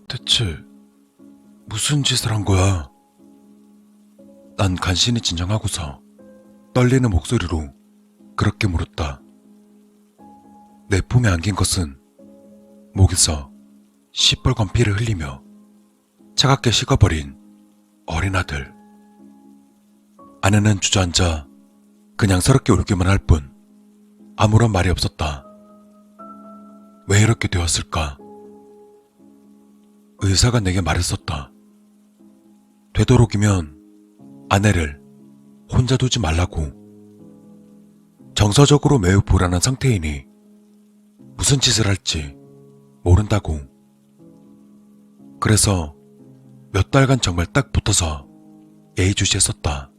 대체 무슨 짓을 한 거야? 난 간신히 진정하고서 떨리는 목소리로 그렇게 물었다. 내 품에 안긴 것은 목에서 시뻘건 피를 흘리며 차갑게 식어버린 어린 아들. 아내는 주저앉아 그냥 서럽게 울기만 할 뿐 아무런 말이 없었다. 왜 이렇게 되었을까? 의사가 내게 말했었다. 되도록이면 아내를 혼자 두지 말라고. 정서적으로 매우 불안한 상태이니 무슨 짓을 할지 모른다고. 그래서 몇 달간 정말 딱 붙어서 예의주시했었다.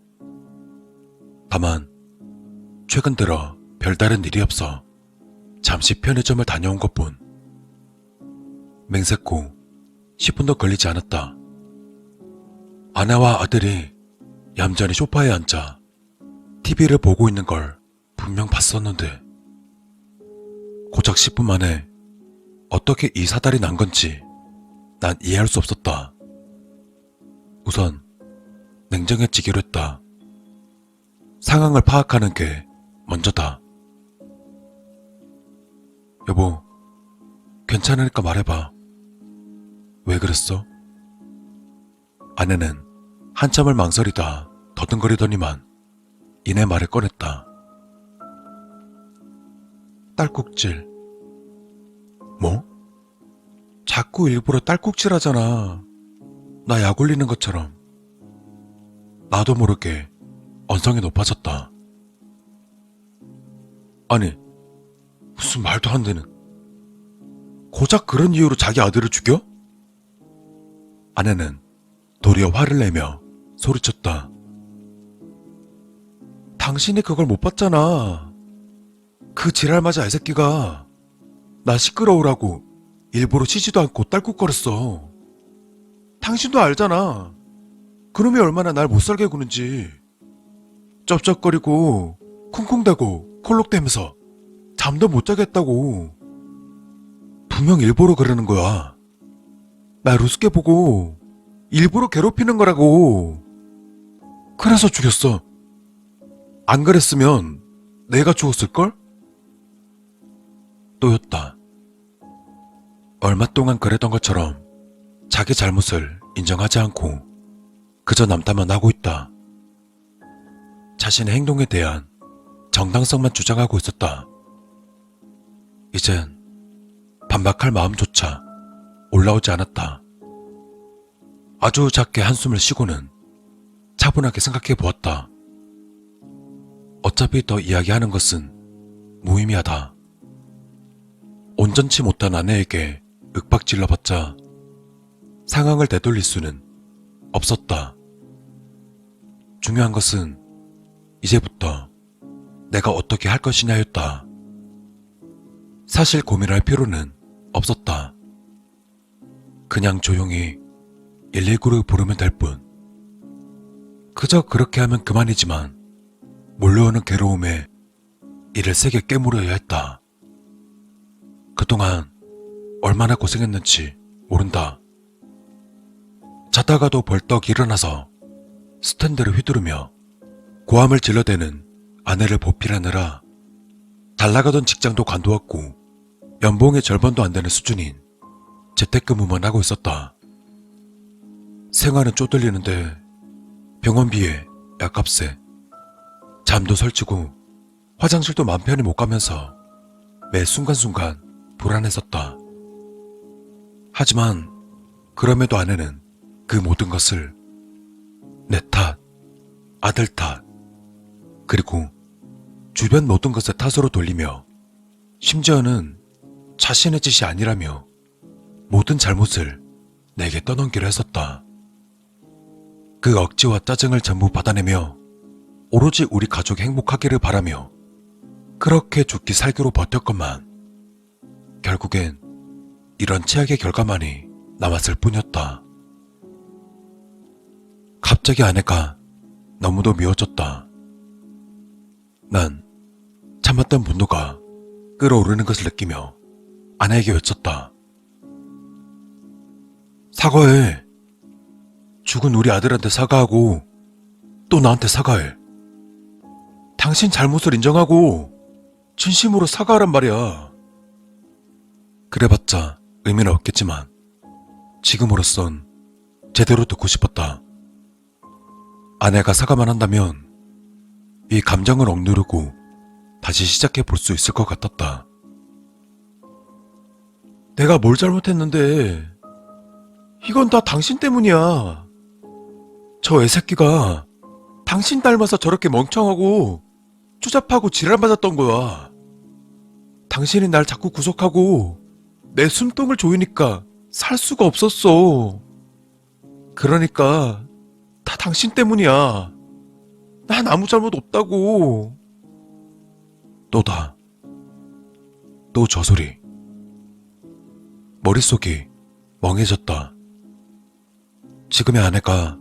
다만 최근 들어 별다른 일이 없어 잠시 편의점을 다녀온 것뿐. 맹세코 10분도 걸리지 않았다. 아내와 아들이 얌전히 소파에 앉아 TV를 보고 있는 걸 분명 봤었는데 고작 10분 만에 어떻게 이 사달이 난 건지 난 이해할 수 없었다. 우선 냉정해지기로 했다. 상황을 파악하는 게 먼저다. 여보, 괜찮으니까 말해봐. 왜 그랬어? 아내는 한참을 망설이다 더듬거리더니만 이내 말을 꺼냈다. 딸꾹질. 뭐? 자꾸 일부러 딸꾹질 하잖아. 나 약 올리는 것처럼. 나도 모르게 언성이 높아졌다. 아니, 무슨 말도 안 되는. 고작 그런 이유로 자기 아들을 죽여? 아내는 도리어 화를 내며 소리쳤다. 당신이 그걸 못 봤잖아. 그 지랄맞아 애새끼가 나 시끄러우라고 일부러 쉬지도 않고 딸꾹거렸어. 당신도 알잖아. 그놈이 얼마나 날 못살게 구는지. 쩝쩝거리고 쿵쿵대고 콜록대면서 잠도 못 자겠다고. 분명 일부러 그러는 거야. 날 우습게 보고 일부러 괴롭히는 거라고. 그래서 죽였어. 안 그랬으면 내가 죽었을걸? 또였다. 얼마 동안 그랬던 것처럼 자기 잘못을 인정하지 않고 그저 남탓만 하고 있다. 자신의 행동에 대한 정당성만 주장하고 있었다. 이젠 반박할 마음조차 올라오지 않았다. 아주 작게 한숨을 쉬고는 차분하게 생각해 보았다. 어차피 더 이야기하는 것은 무의미하다. 온전치 못한 아내에게 윽박질러봤자 상황을 되돌릴 수는 없었다. 중요한 것은 이제부터 내가 어떻게 할 것이냐였다. 사실 고민할 필요는 없었다. 그냥 조용히 119를 부르면 될 뿐. 그저 그렇게 하면 그만이지만 몰려오는 괴로움에 이를 세게 깨물어야 했다. 그동안 얼마나 고생했는지 모른다. 자다가도 벌떡 일어나서 스탠드를 휘두르며 고함을 질러대는 아내를 보필하느라 잘나가던 직장도 관두었고 연봉의 절반도 안 되는 수준인 재택근무만 하고 있었다. 생활은 쪼들리는데 병원비에 약값에 잠도 설치고 화장실도 맘 편히 못 가면서 매 순간순간 불안했었다. 하지만 그럼에도 아내는 그 모든 것을 내 탓, 아들 탓, 그리고 주변 모든 것을 탓으로 돌리며 심지어는 자신의 짓이 아니라며 모든 잘못을 내게 떠넘기려 했었다. 그 억지와 짜증을 전부 받아내며 오로지 우리 가족이 행복하기를 바라며 그렇게 죽기 살기로 버텼건만 결국엔 이런 최악의 결과만이 남았을 뿐이었다. 갑자기 아내가 너무도 미워졌다. 난 참았던 분노가 끓어오르는 것을 느끼며 아내에게 외쳤다. 사과해. 죽은 우리 아들한테 사과하고 또 나한테 사과해. 당신 잘못을 인정하고 진심으로 사과하란 말이야. 그래봤자 의미는 없겠지만 지금으로선 제대로 듣고 싶었다. 아내가 사과만 한다면 이 감정을 억누르고 다시 시작해 볼 수 있을 것 같았다. 내가 뭘 잘못했는데 이건 다 당신 때문이야. 저 애새끼가 당신 닮아서 저렇게 멍청하고 추잡하고 지랄 맞았던 거야. 당신이 날 자꾸 구속하고 내 숨통을 조이니까 살 수가 없었어. 그러니까 다 당신 때문이야. 난 아무 잘못 없다고. 또다. 또 저 소리. 머릿속이 멍해졌다. 지금의 아내가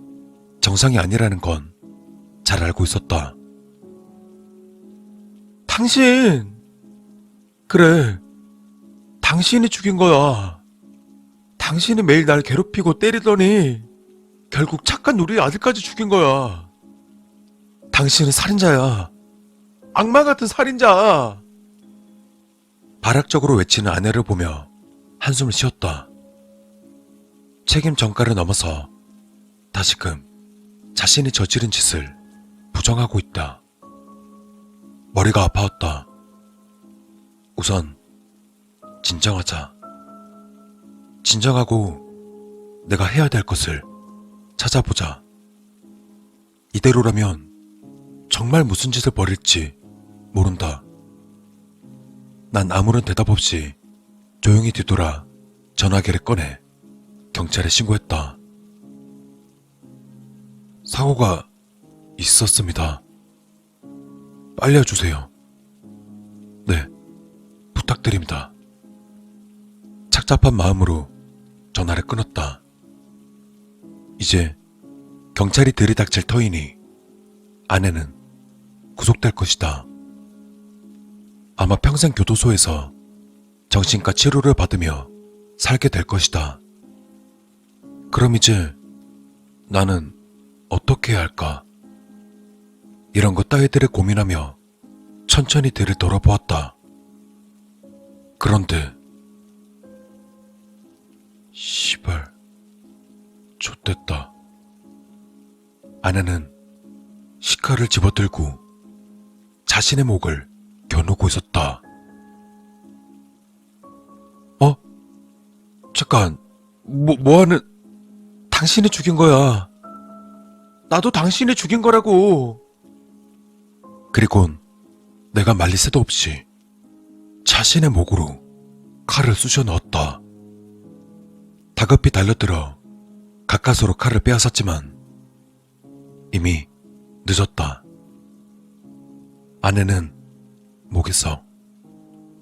정상이 아니라는 건 잘 알고 있었다. 당신! 그래, 당신이 죽인 거야. 당신이 매일 날 괴롭히고 때리더니 결국 착한 우리 아들까지 죽인 거야. 당신은 살인자야. 악마 같은 살인자. 발악적으로 외치는 아내를 보며 한숨을 쉬었다. 책임 전가를 넘어서 다시금 자신이 저지른 짓을 부정하고 있다. 머리가 아파왔다. 우선 진정하자. 진정하고 내가 해야 될 것을 찾아보자. 이대로라면 정말 무슨 짓을 벌일지 모른다. 난 아무런 대답 없이 조용히 뒤돌아 전화기를 꺼내 경찰에 신고했다. 사고가 있었습니다. 빨리 와주세요. 네, 부탁드립니다. 착잡한 마음으로 전화를 끊었다. 이제 경찰이 들이닥칠 터이니 아내는 구속될 것이다. 아마 평생 교도소에서 정신과 치료를 받으며 살게 될 것이다. 그럼 이제 나는 어떻게 해야 할까? 이런 것 따위들을 고민하며 천천히 뒤를 돌아보았다. 그런데 시발, 좆됐다. 아내는 시카를 집어들고 자신의 목을 겨누고 있었다. 잠깐, 뭐하는... 당신이 죽인 거야. 나도 당신이 죽인 거라고. 그리곤 내가 말릴 새도 없이 자신의 목으로 칼을 쑤셔 넣었다. 다급히 달려들어 가까스로 칼을 빼앗았지만 이미 늦었다. 아내는 목에서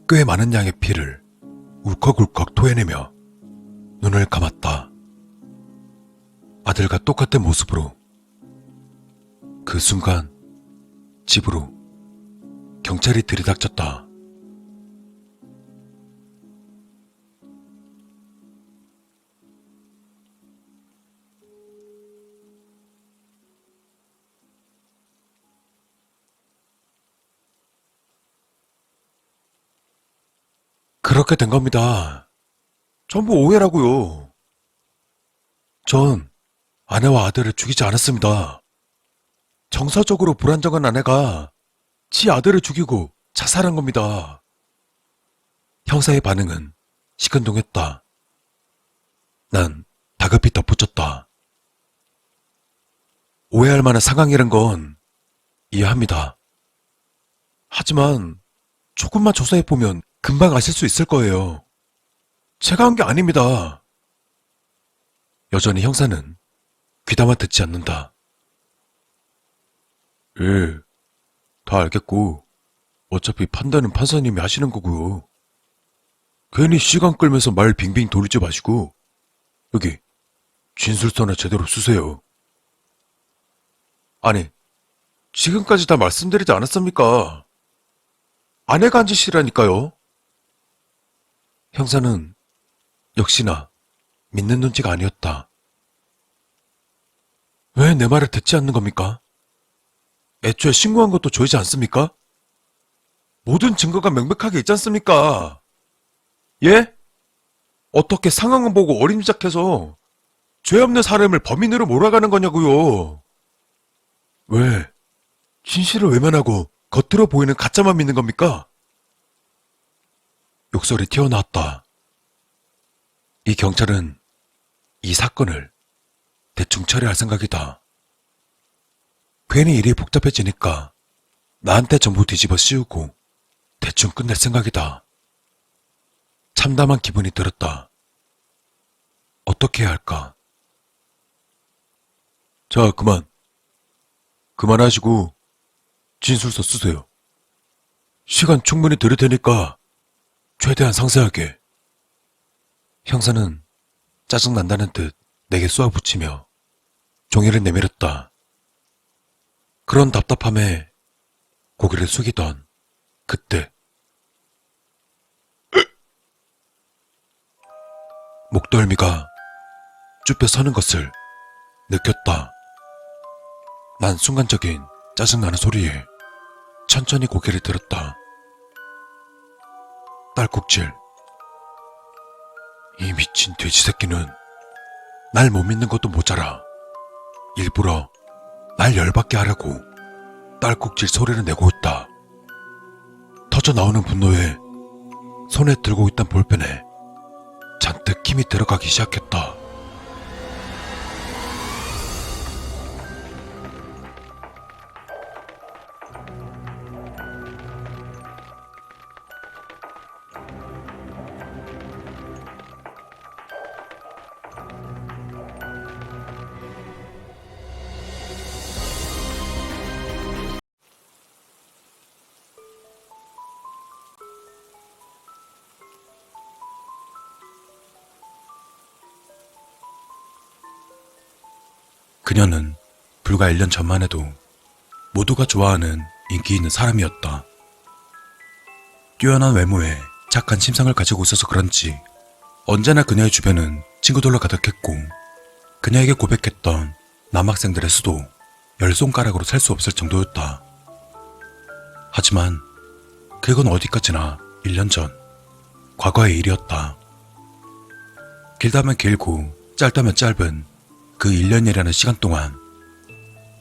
꽤 많은 양의 피를 울컥울컥 토해내며 눈을 감았다. 아들과 똑같은 모습으로 그 순간 집으로 경찰이 들이닥쳤다. 그렇게 된 겁니다. 전부 오해라고요. 전 아내와 아들을 죽이지 않았습니다. 정서적으로 불안정한 아내가 지 아들을 죽이고 자살한 겁니다. 형사의 반응은 시큰둥했다. 난 다급히 덧붙였다. 오해할 만한 상황이란 건 이해합니다. 하지만 조금만 조사해보면 금방 아실 수 있을 거예요. 제가 한 게 아닙니다. 여전히 형사는 귀담아 듣지 않는다. 예, 다 알겠고 어차피 판단은 판사님이 하시는 거고요. 괜히 시간 끌면서 말 빙빙 돌리지 마시고 여기 진술서나 제대로 쓰세요. 아니, 지금까지 다 말씀드리지 않았습니까? 아내가 한 짓이라니까요. 형사는 역시나 믿는 눈치가 아니었다. 왜 내 말을 듣지 않는 겁니까? 애초에 신고한 것도 저이지 않습니까? 모든 증거가 명백하게 있지 않습니까? 예? 어떻게 상황을 보고 어림잡해서 죄 없는 사람을 범인으로 몰아가는 거냐고요. 왜? 진실을 외면하고 겉으로 보이는 가짜만 믿는 겁니까? 욕설이 튀어나왔다. 이 경찰은 이 사건을 대충 처리할 생각이다. 괜히 일이 복잡해지니까 나한테 전부 뒤집어 씌우고 대충 끝낼 생각이다. 참담한 기분이 들었다. 어떻게 해야 할까? 자, 그만하시고 진술서 쓰세요. 시간 충분히 들을 테니까 최대한 상세하게. 형사는 짜증난다는 듯 내게 쏘아붙이며 종이를 내밀었다. 그런 답답함에 고개를 숙이던 그때 목덜미가 쭈뼛 서는 것을 느꼈다. 난 순간적인 짜증나는 소리에 천천히 고개를 들었다. 딸꾹질. 이 미친 돼지 새끼는 날 못 믿는 것도 모자라 일부러 날 열받게 하려고 딸꾹질 소리를 내고 있다. 터져 나오는 분노에 손에 들고 있던 볼펜에 잔뜩 힘이 들어가기 시작했다. 그녀는 불과 1년 전만 해도 모두가 좋아하는 인기 있는 사람이었다. 뛰어난 외모에 착한 심상을 가지고 있어서 그런지 언제나 그녀의 주변은 친구들로 가득했고 그녀에게 고백했던 남학생들의 수도 10손가락으로 셀 수 없을 정도였다. 하지만 그건 어디까지나 1년 전 과거의 일이었다. 길다면 길고 짧다면 짧은 그 1년이라는 시간 동안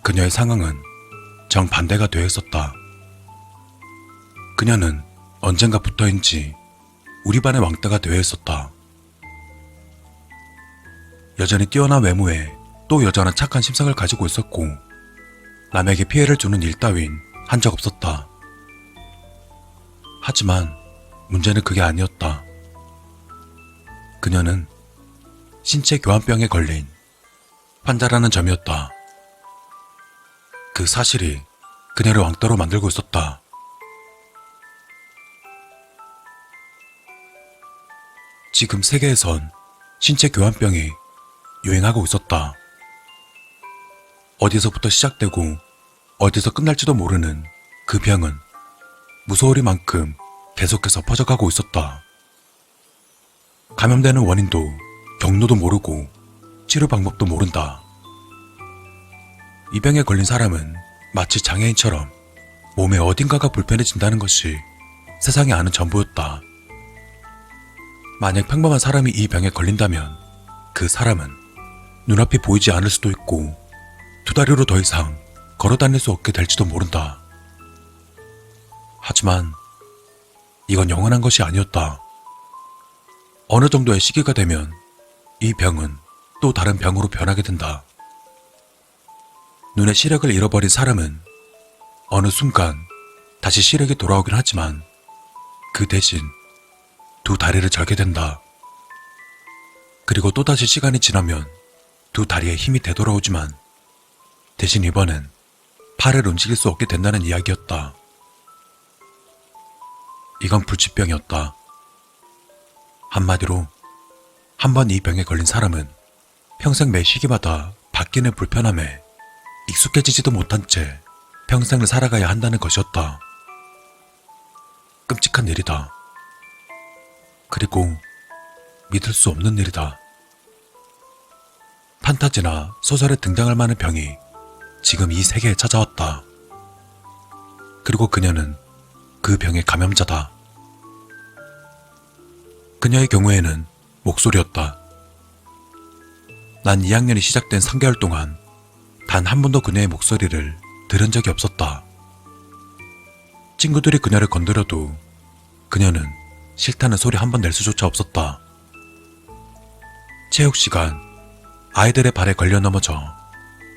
그녀의 상황은 정반대가 되어 있었다. 그녀는 언젠가부터인지 우리 반의 왕따가 되어 있었다. 여전히 뛰어난 외모에 또 여전한 착한 심성을 가지고 있었고 남에게 피해를 주는 일 따윈 한 적 없었다. 하지만 문제는 그게 아니었다. 그녀는 신체 교환병에 걸린 환자라는 점이었다. 그 사실이 그녀를 왕따로 만들고 있었다. 지금 세계에선 신체 교환병이 유행하고 있었다. 어디서부터 시작되고 어디서 끝날지도 모르는 그 병은 무서우리만큼 계속해서 퍼져가고 있었다. 감염되는 원인도 경로도 모르고 치료 방법도 모른다. 이 병에 걸린 사람은 마치 장애인처럼 몸의 어딘가가 불편해진다는 것이 세상에 아는 전부였다. 만약 평범한 사람이 이 병에 걸린다면 그 사람은 눈앞이 보이지 않을 수도 있고 두 다리로 더 이상 걸어 다닐 수 없게 될지도 모른다. 하지만 이건 영원한 것이 아니었다. 어느 정도의 시기가 되면 이 병은 또 다른 병으로 변하게 된다. 눈의 시력을 잃어버린 사람은 어느 순간 다시 시력이 돌아오긴 하지만 그 대신 두 다리를 절게 된다. 그리고 또다시 시간이 지나면 두 다리에 힘이 되돌아오지만 대신 이번엔 팔을 움직일 수 없게 된다는 이야기였다. 이건 불치병이었다. 한마디로 한 번 이 병에 걸린 사람은 평생 매 시기마다 바뀌는 불편함에 익숙해지지도 못한 채 평생을 살아가야 한다는 것이었다. 끔찍한 일이다. 그리고 믿을 수 없는 일이다. 판타지나 소설에 등장할 만한 병이 지금 이 세계에 찾아왔다. 그리고 그녀는 그 병의 감염자다. 그녀의 경우에는 목소리였다. 난 2학년이 시작된 3개월 동안 단 한 번도 그녀의 목소리를 들은 적이 없었다. 친구들이 그녀를 건드려도 그녀는 싫다는 소리 한 번 낼 수조차 없었다. 체육 시간, 아이들의 발에 걸려 넘어져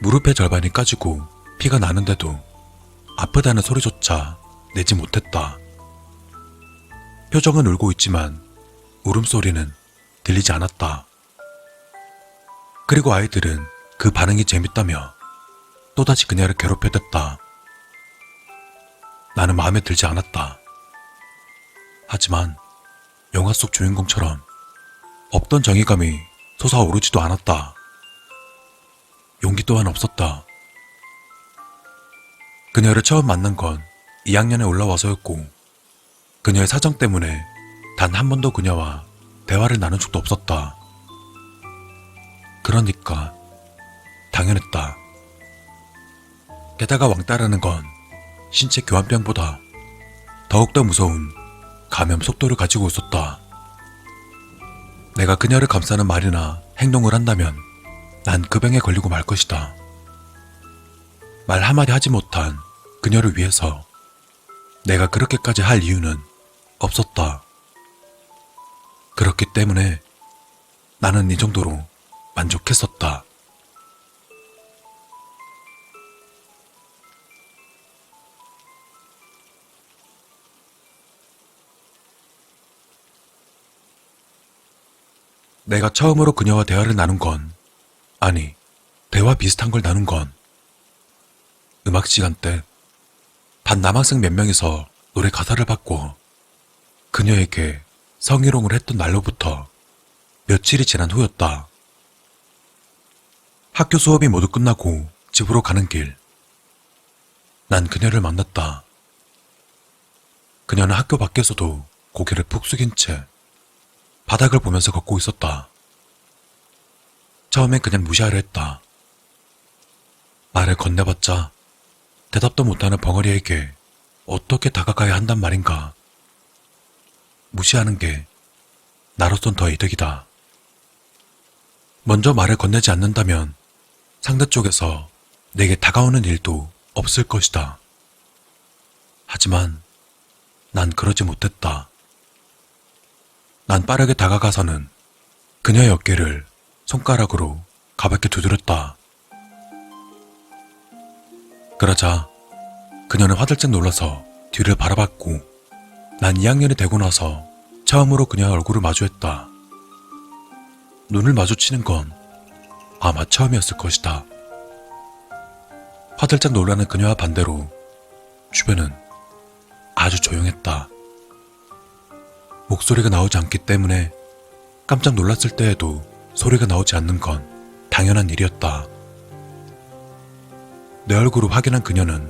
무릎의 절반이 까지고 피가 나는데도 아프다는 소리조차 내지 못했다. 표정은 울고 있지만 울음소리는 들리지 않았다. 그리고 아이들은 그 반응이 재밌다며 또다시 그녀를 괴롭혀댔다. 나는 마음에 들지 않았다. 하지만 영화 속 주인공처럼 없던 정의감이 솟아오르지도 않았다. 용기 또한 없었다. 그녀를 처음 만난 건 2학년에 올라와서였고 그녀의 사정 때문에 단 한 번도 그녀와 대화를 나눈 적도 없었다. 그러니까 당연했다. 게다가 왕따라는 건 신체 교환병보다 더욱더 무서운 감염 속도를 가지고 있었다. 내가 그녀를 감싸는 말이나 행동을 한다면 난 그 병에 걸리고 말 것이다. 말 한마디 하지 못한 그녀를 위해서 내가 그렇게까지 할 이유는 없었다. 그렇기 때문에 나는 이 정도로 만족했었다. 내가 처음으로 그녀와 대화를 나눈 건, 아니, 대화 비슷한 걸 나눈 건 음악 시간 때 반 남학생 몇 명이서 노래 가사를 바꿔 그녀에게 성희롱을 했던 날로부터 며칠이 지난 후였다. 학교 수업이 모두 끝나고 집으로 가는 길, 난 그녀를 만났다. 그녀는 학교 밖에서도 고개를 푹 숙인 채 바닥을 보면서 걷고 있었다. 처음엔 그냥 무시하려 했다. 말을 건네봤자 대답도 못하는 벙어리에게 어떻게 다가가야 한단 말인가. 무시하는 게 나로선 더 이득이다. 먼저 말을 건네지 않는다면 상대 쪽에서 내게 다가오는 일도 없을 것이다. 하지만 난 그러지 못했다. 난 빠르게 다가가서는 그녀의 어깨를 손가락으로 가볍게 두드렸다. 그러자 그녀는 화들짝 놀라서 뒤를 바라봤고 난 2학년이 되고 나서 처음으로 그녀의 얼굴을 마주했다. 눈을 마주치는 건 아마 처음이었을 것이다. 화들짝 놀라는 그녀와 반대로 주변은 아주 조용했다. 목소리가 나오지 않기 때문에 깜짝 놀랐을 때에도 소리가 나오지 않는 건 당연한 일이었다. 내 얼굴을 확인한 그녀는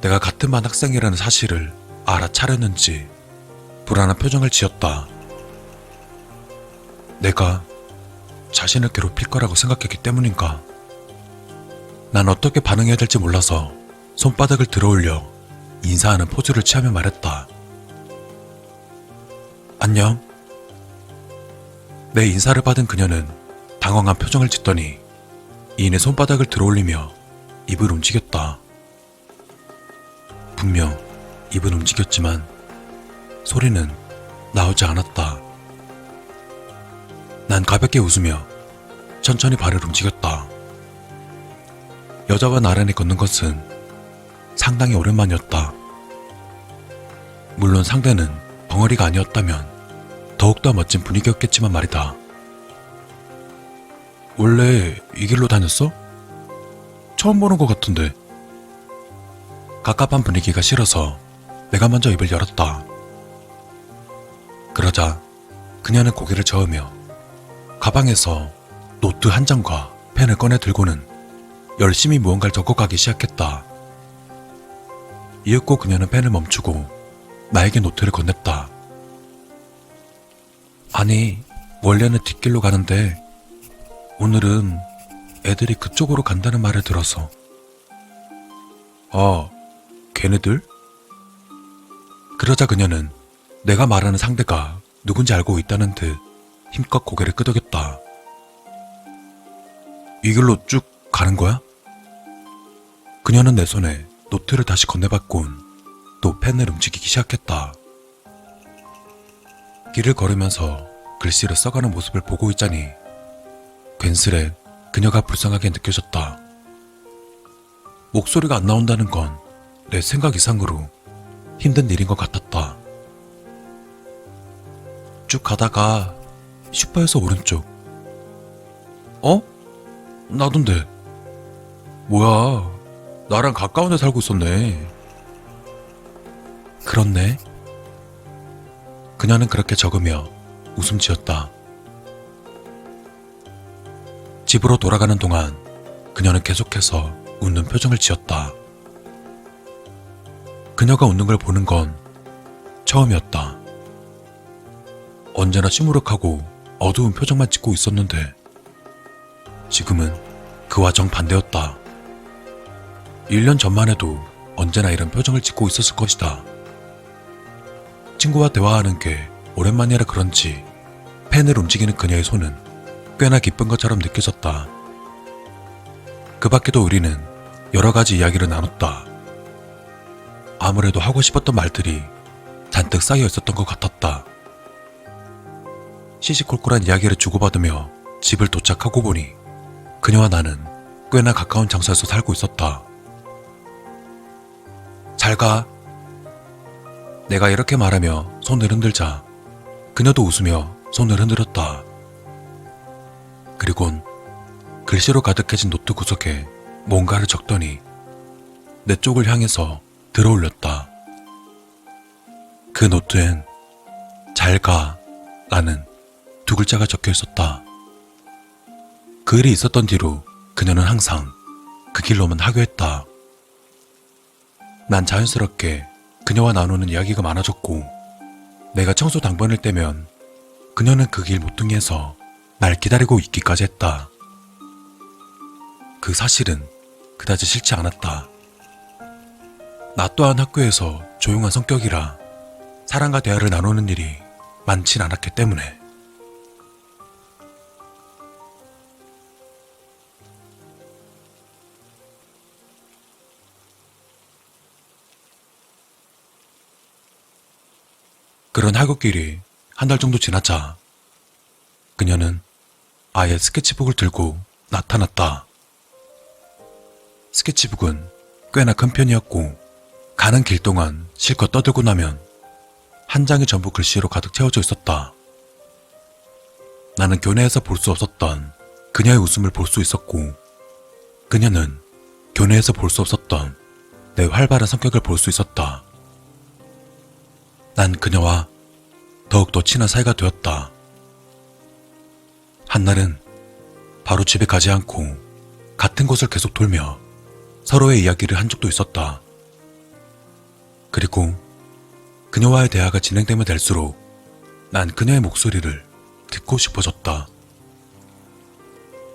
내가 같은 반 학생이라는 사실을 알아차렸는지 불안한 표정을 지었다. 내가 자신을 괴롭힐 거라고 생각했기 때문인가? 난 어떻게 반응해야 될지 몰라서 손바닥을 들어올려 인사하는 포즈를 취하며 말했다. 안녕. 내 인사를 받은 그녀는 당황한 표정을 짓더니 이내 손바닥을 들어올리며 입을 움직였다. 분명 입은 움직였지만 소리는 나오지 않았다. 난 가볍게 웃으며 천천히 발을 움직였다. 여자와 나란히 걷는 것은 상당히 오랜만이었다. 물론 상대는 벙어리가 아니었다면 더욱더 멋진 분위기였겠지만 말이다. 원래 이 길로 다녔어? 처음 보는 것 같은데. 갑갑한 분위기가 싫어서 내가 먼저 입을 열었다. 그러자 그녀는 고개를 저으며 가방에서 노트 한 장과 펜을 꺼내 들고는 열심히 무언가를 적어가기 시작했다. 이윽고 그녀는 펜을 멈추고 나에게 노트를 건넸다. 아니, 원래는 뒷길로 가는데 오늘은 애들이 그쪽으로 간다는 말을 들어서. 아, 걔네들? 그러자 그녀는 내가 말하는 상대가 누군지 알고 있다는 듯 힘껏 고개를 끄덕였다. 이 길로 쭉 가는 거야? 그녀는 내 손에 노트를 다시 건네받곤 또 펜을 움직이기 시작했다. 길을 걸으면서 글씨를 써가는 모습을 보고 있자니 괜스레 그녀가 불쌍하게 느껴졌다. 목소리가 안 나온다는 건 내 생각 이상으로 힘든 일인 것 같았다. 쭉 가다가 슈퍼에서 오른쪽. 어? 나던데. 뭐야, 나랑 가까운 데 살고 있었네. 그렇네. 그녀는 그렇게 적으며 웃음 지었다. 집으로 돌아가는 동안 그녀는 계속해서 웃는 표정을 지었다. 그녀가 웃는 걸 보는 건 처음이었다. 언제나 시무룩하고 어두운 표정만 짓고 있었는데 지금은 그와 정반대였다. 1년 전만 해도 언제나 이런 표정을 짓고 있었을 것이다. 친구와 대화하는 게 오랜만이라 그런지 펜을 움직이는 그녀의 손은 꽤나 기쁜 것처럼 느껴졌다. 그 밖에도 우리는 여러 가지 이야기를 나눴다. 아무래도 하고 싶었던 말들이 잔뜩 쌓여 있었던 것 같았다. 시시콜콜한 이야기를 주고받으며 집을 도착하고 보니 그녀와 나는 꽤나 가까운 장소에서 살고 있었다. 잘 가. 내가 이렇게 말하며 손을 흔들자 그녀도 웃으며 손을 흔들었다. 그리곤 글씨로 가득해진 노트 구석에 뭔가를 적더니 내 쪽을 향해서 들어올렸다. 그 노트엔 잘 가 라는 두 글자가 적혀 있었다. 그 일이 있었던 뒤로 그녀는 항상 그 길로만 하교했다. 난 자연스럽게 그녀와 나누는 이야기가 많아졌고 내가 청소 당번을 떼면 그녀는 그 길 모퉁이에서 날 기다리고 있기까지 했다. 그 사실은 그다지 싫지 않았다. 나 또한 학교에서 조용한 성격이라 사람과 대화를 나누는 일이 많진 않았기 때문에. 그런 학교길이 한 달 정도 지나자 그녀는 아예 스케치북을 들고 나타났다. 스케치북은 꽤나 큰 편이었고 가는 길 동안 실컷 떠들고 나면 한 장이 전부 글씨로 가득 채워져 있었다. 나는 교내에서 볼 수 없었던 그녀의 웃음을 볼 수 있었고 그녀는 교내에서 볼 수 없었던 내 활발한 성격을 볼 수 있었다. 난 그녀와 더욱더 친한 사이가 되었다. 한날은 바로 집에 가지 않고 같은 곳을 계속 돌며 서로의 이야기를 한 적도 있었다. 그리고 그녀와의 대화가 진행되면 될수록 난 그녀의 목소리를 듣고 싶어졌다.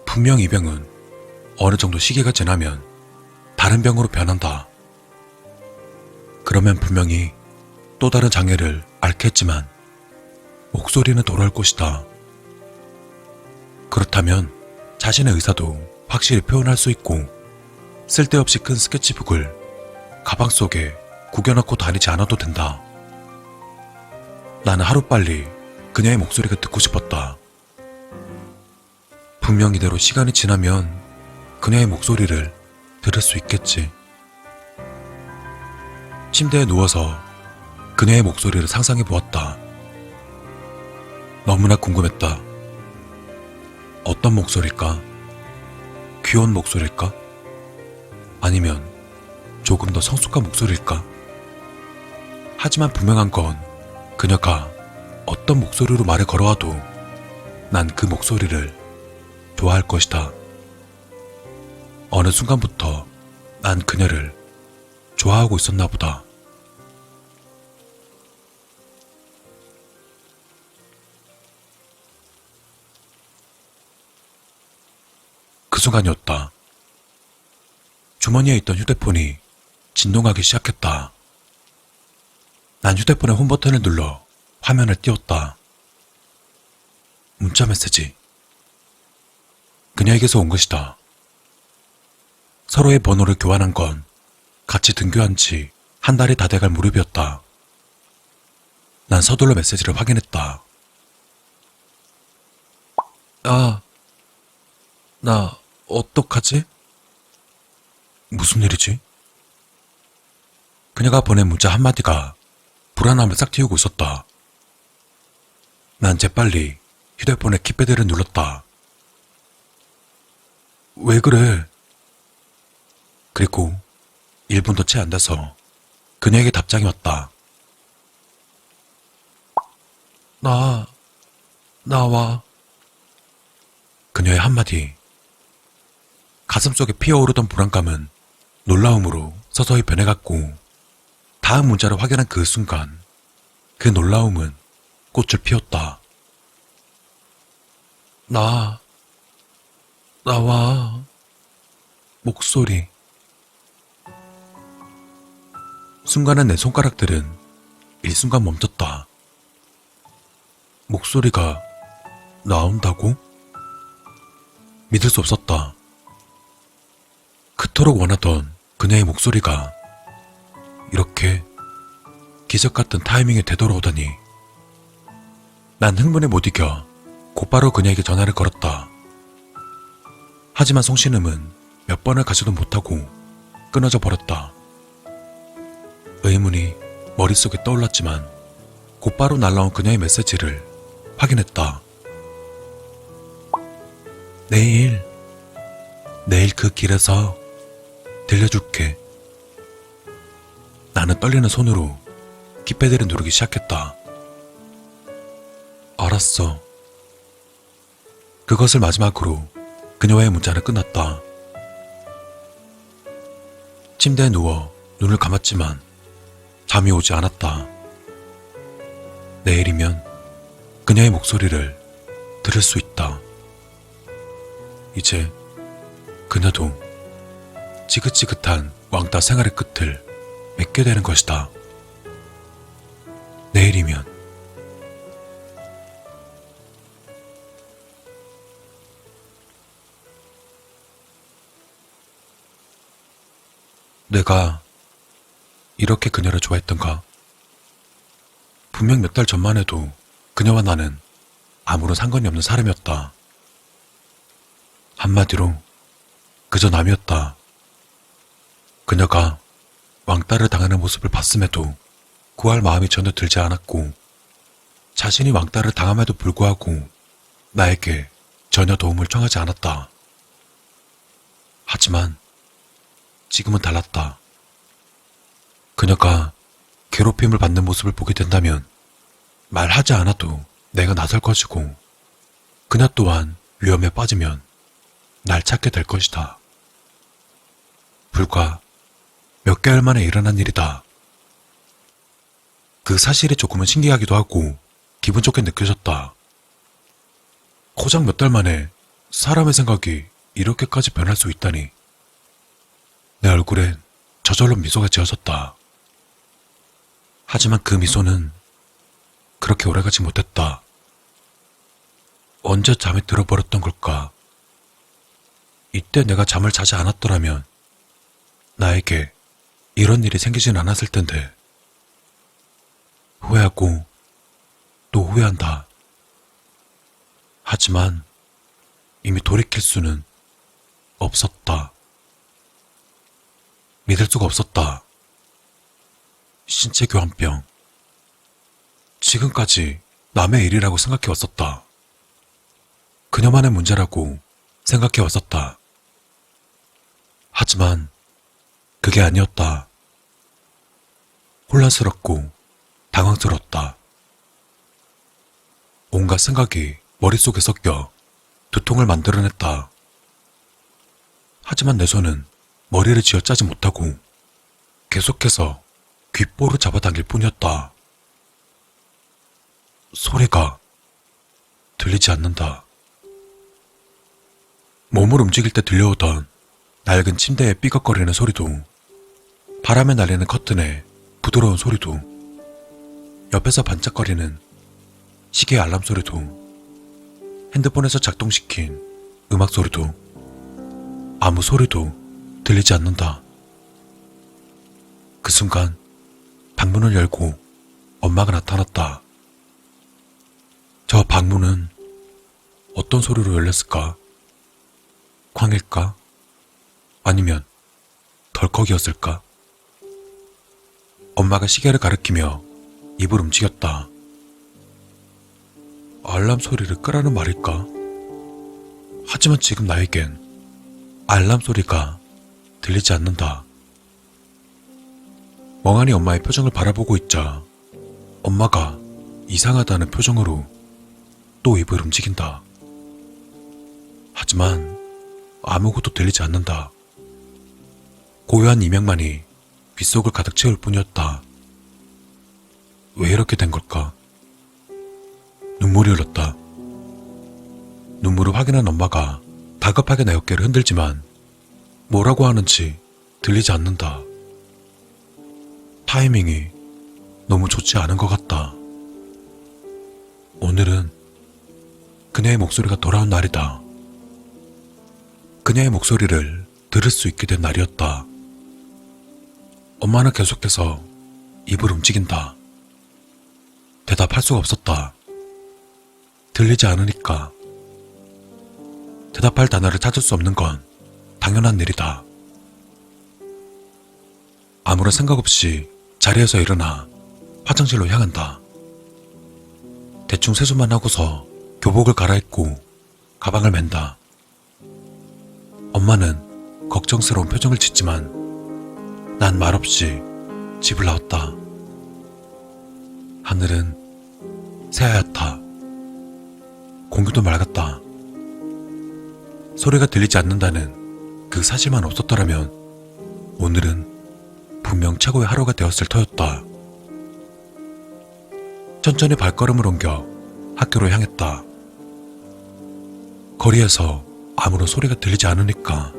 분명 이 병은 어느 정도 시기가 지나면 다른 병으로 변한다. 그러면 분명히 또 다른 장애를 앓게 했지만 목소리는 돌아올 것이다. 그렇다면 자신의 의사도 확실히 표현할 수 있고 쓸데없이 큰 스케치북을 가방 속에 구겨넣고 다니지 않아도 된다. 나는 하루빨리 그녀의 목소리가 듣고 싶었다. 분명 이대로 시간이 지나면 그녀의 목소리를 들을 수 있겠지. 침대에 누워서 그녀의 목소리를 상상해 보았다. 너무나 궁금했다. 어떤 목소리일까? 귀여운 목소리일까? 아니면 조금 더 성숙한 목소리일까? 하지만 분명한 건 그녀가 어떤 목소리로 말을 걸어와도 난 그 목소리를 좋아할 것이다. 어느 순간부터 난 그녀를 좋아하고 있었나 보다. 그 그 순간이었다. 주머니에 있던 휴대폰이 진동하기 시작했다. 난 휴대폰의 홈 버튼을 눌러 화면을 띄웠다. 문자 메시지. 그녀에게서 온 것이다. 서로의 번호를 교환한 건 같이 등교한 지 한 달이 다 돼갈 무렵이었다. 난 서둘러 메시지를 확인했다. 나 어떡하지? 무슨 일이지? 그녀가 보낸 문자 한마디가 불안함을 싹 틔우고 있었다. 난 재빨리 휴대폰의 키패드를 눌렀다. 왜 그래? 그리고 1분도 채 안 돼서 그녀에게 답장이 왔다. 나와. 그녀의 한마디. 가슴속에 피어오르던 불안감은 놀라움으로 서서히 변해갔고, 다음 문자를 확인한 그 순간 그 놀라움은 꽃을 피웠다. 나와. 목소리. 순간은 내 손가락들은 일순간 멈췄다. 목소리가 나온다고? 믿을 수 없었다. 그토록 원하던 그녀의 목소리가 이렇게 기적 같은 타이밍에 되돌아오다니. 난 흥분에 못 이겨 곧바로 그녀에게 전화를 걸었다. 하지만 송신음은 몇 번을 가지도 못하고 끊어져 버렸다. 의문이 머릿속에 떠올랐지만 곧바로 날라온 그녀의 메시지를 확인했다. 내일 그 길에서 들려줄게. 나는 떨리는 손으로 키패드를 누르기 시작했다. 알았어. 그것을 마지막으로 그녀와의 문자는 끝났다. 침대에 누워 눈을 감았지만 잠이 오지 않았다. 내일이면 그녀의 목소리를 들을 수 있다. 이제 그녀도 지긋지긋한 왕따 생활의 끝을 맺게 되는 것이다. 내일이면. 내가 이렇게 그녀를 좋아했던가? 분명 몇 달 전만 해도 그녀와 나는 아무런 상관이 없는 사람이었다. 한마디로 그저 남이었다. 그녀가 왕따를 당하는 모습을 봤음에도 구할 마음이 전혀 들지 않았고, 자신이 왕따를 당함에도 불구하고 나에게 전혀 도움을 청하지 않았다. 하지만 지금은 달랐다. 그녀가 괴롭힘을 받는 모습을 보게 된다면 말하지 않아도 내가 나설 것이고, 그녀 또한 위험에 빠지면 날 찾게 될 것이다. 불과 몇 개월 만에 일어난 일이다. 그 사실이 조금은 신기하기도 하고 기분 좋게 느껴졌다. 고작 몇 달 만에 사람의 생각이 이렇게까지 변할 수 있다니. 내 얼굴엔 저절로 미소가 지어졌다. 하지만 그 미소는 그렇게 오래가지 못했다. 언제 잠이 들어버렸던 걸까? 이때 내가 잠을 자지 않았더라면 나에게 이런 일이 생기진 않았을 텐데. 후회하고 또 후회한다. 하지만 이미 돌이킬 수는 없었다. 믿을 수가 없었다. 신체 교환병. 지금까지 남의 일이라고 생각해왔었다. 그녀만의 문제라고 생각해왔었다. 하지만 그게 아니었다. 혼란스럽고 당황스러웠다. 온갖 생각이 머릿속에 섞여 두통을 만들어냈다. 하지만 내 손은 머리를 쥐어짜지 못하고 계속해서 귓볼을 잡아당길 뿐이었다. 소리가 들리지 않는다. 몸을 움직일 때 들려오던 낡은 침대의 삐걱거리는 소리도, 바람에 날리는 커튼의 부드러운 소리도, 옆에서 반짝거리는 시계 알람 소리도, 핸드폰에서 작동시킨 음악 소리도, 아무 소리도 들리지 않는다. 그 순간 방문을 열고 엄마가 나타났다. 저 방문은 어떤 소리로 열렸을까? 쾅일까? 아니면 덜컥이었을까? 엄마가 시계를 가리키며 입을 움직였다. 알람 소리를 끄라는 말일까? 하지만 지금 나에겐 알람 소리가 들리지 않는다. 멍하니 엄마의 표정을 바라보고 있자 엄마가 이상하다는 표정으로 또 입을 움직인다. 하지만 아무것도 들리지 않는다. 고요한 이명만이 귓속을 가득 채울 뿐이었다. 왜 이렇게 된 걸까? 눈물이 흘렀다. 눈물을 확인한 엄마가 다급하게 내 어깨를 흔들지만 뭐라고 하는지 들리지 않는다. 타이밍이 너무 좋지 않은 것 같다. 오늘은 그녀의 목소리가 돌아온 날이다. 그녀의 목소리를 들을 수 있게 된 날이었다. 엄마는 계속해서 입을 움직인다. 대답할 수가 없었다. 들리지 않으니까. 대답할 단어를 찾을 수 없는 건 당연한 일이다. 아무런 생각 없이 자리에서 일어나 화장실로 향한다. 대충 세수만 하고서 교복을 갈아입고 가방을 맨다. 엄마는 걱정스러운 표정을 짓지만 난 말없이 집을 나왔다. 하늘은 새하얗다. 공기도 맑았다. 소리가 들리지 않는다는 그 사실만 없었더라면 오늘은 분명 최고의 하루가 되었을 터였다. 천천히 발걸음을 옮겨 학교로 향했다. 거리에서 아무런 소리가 들리지 않으니까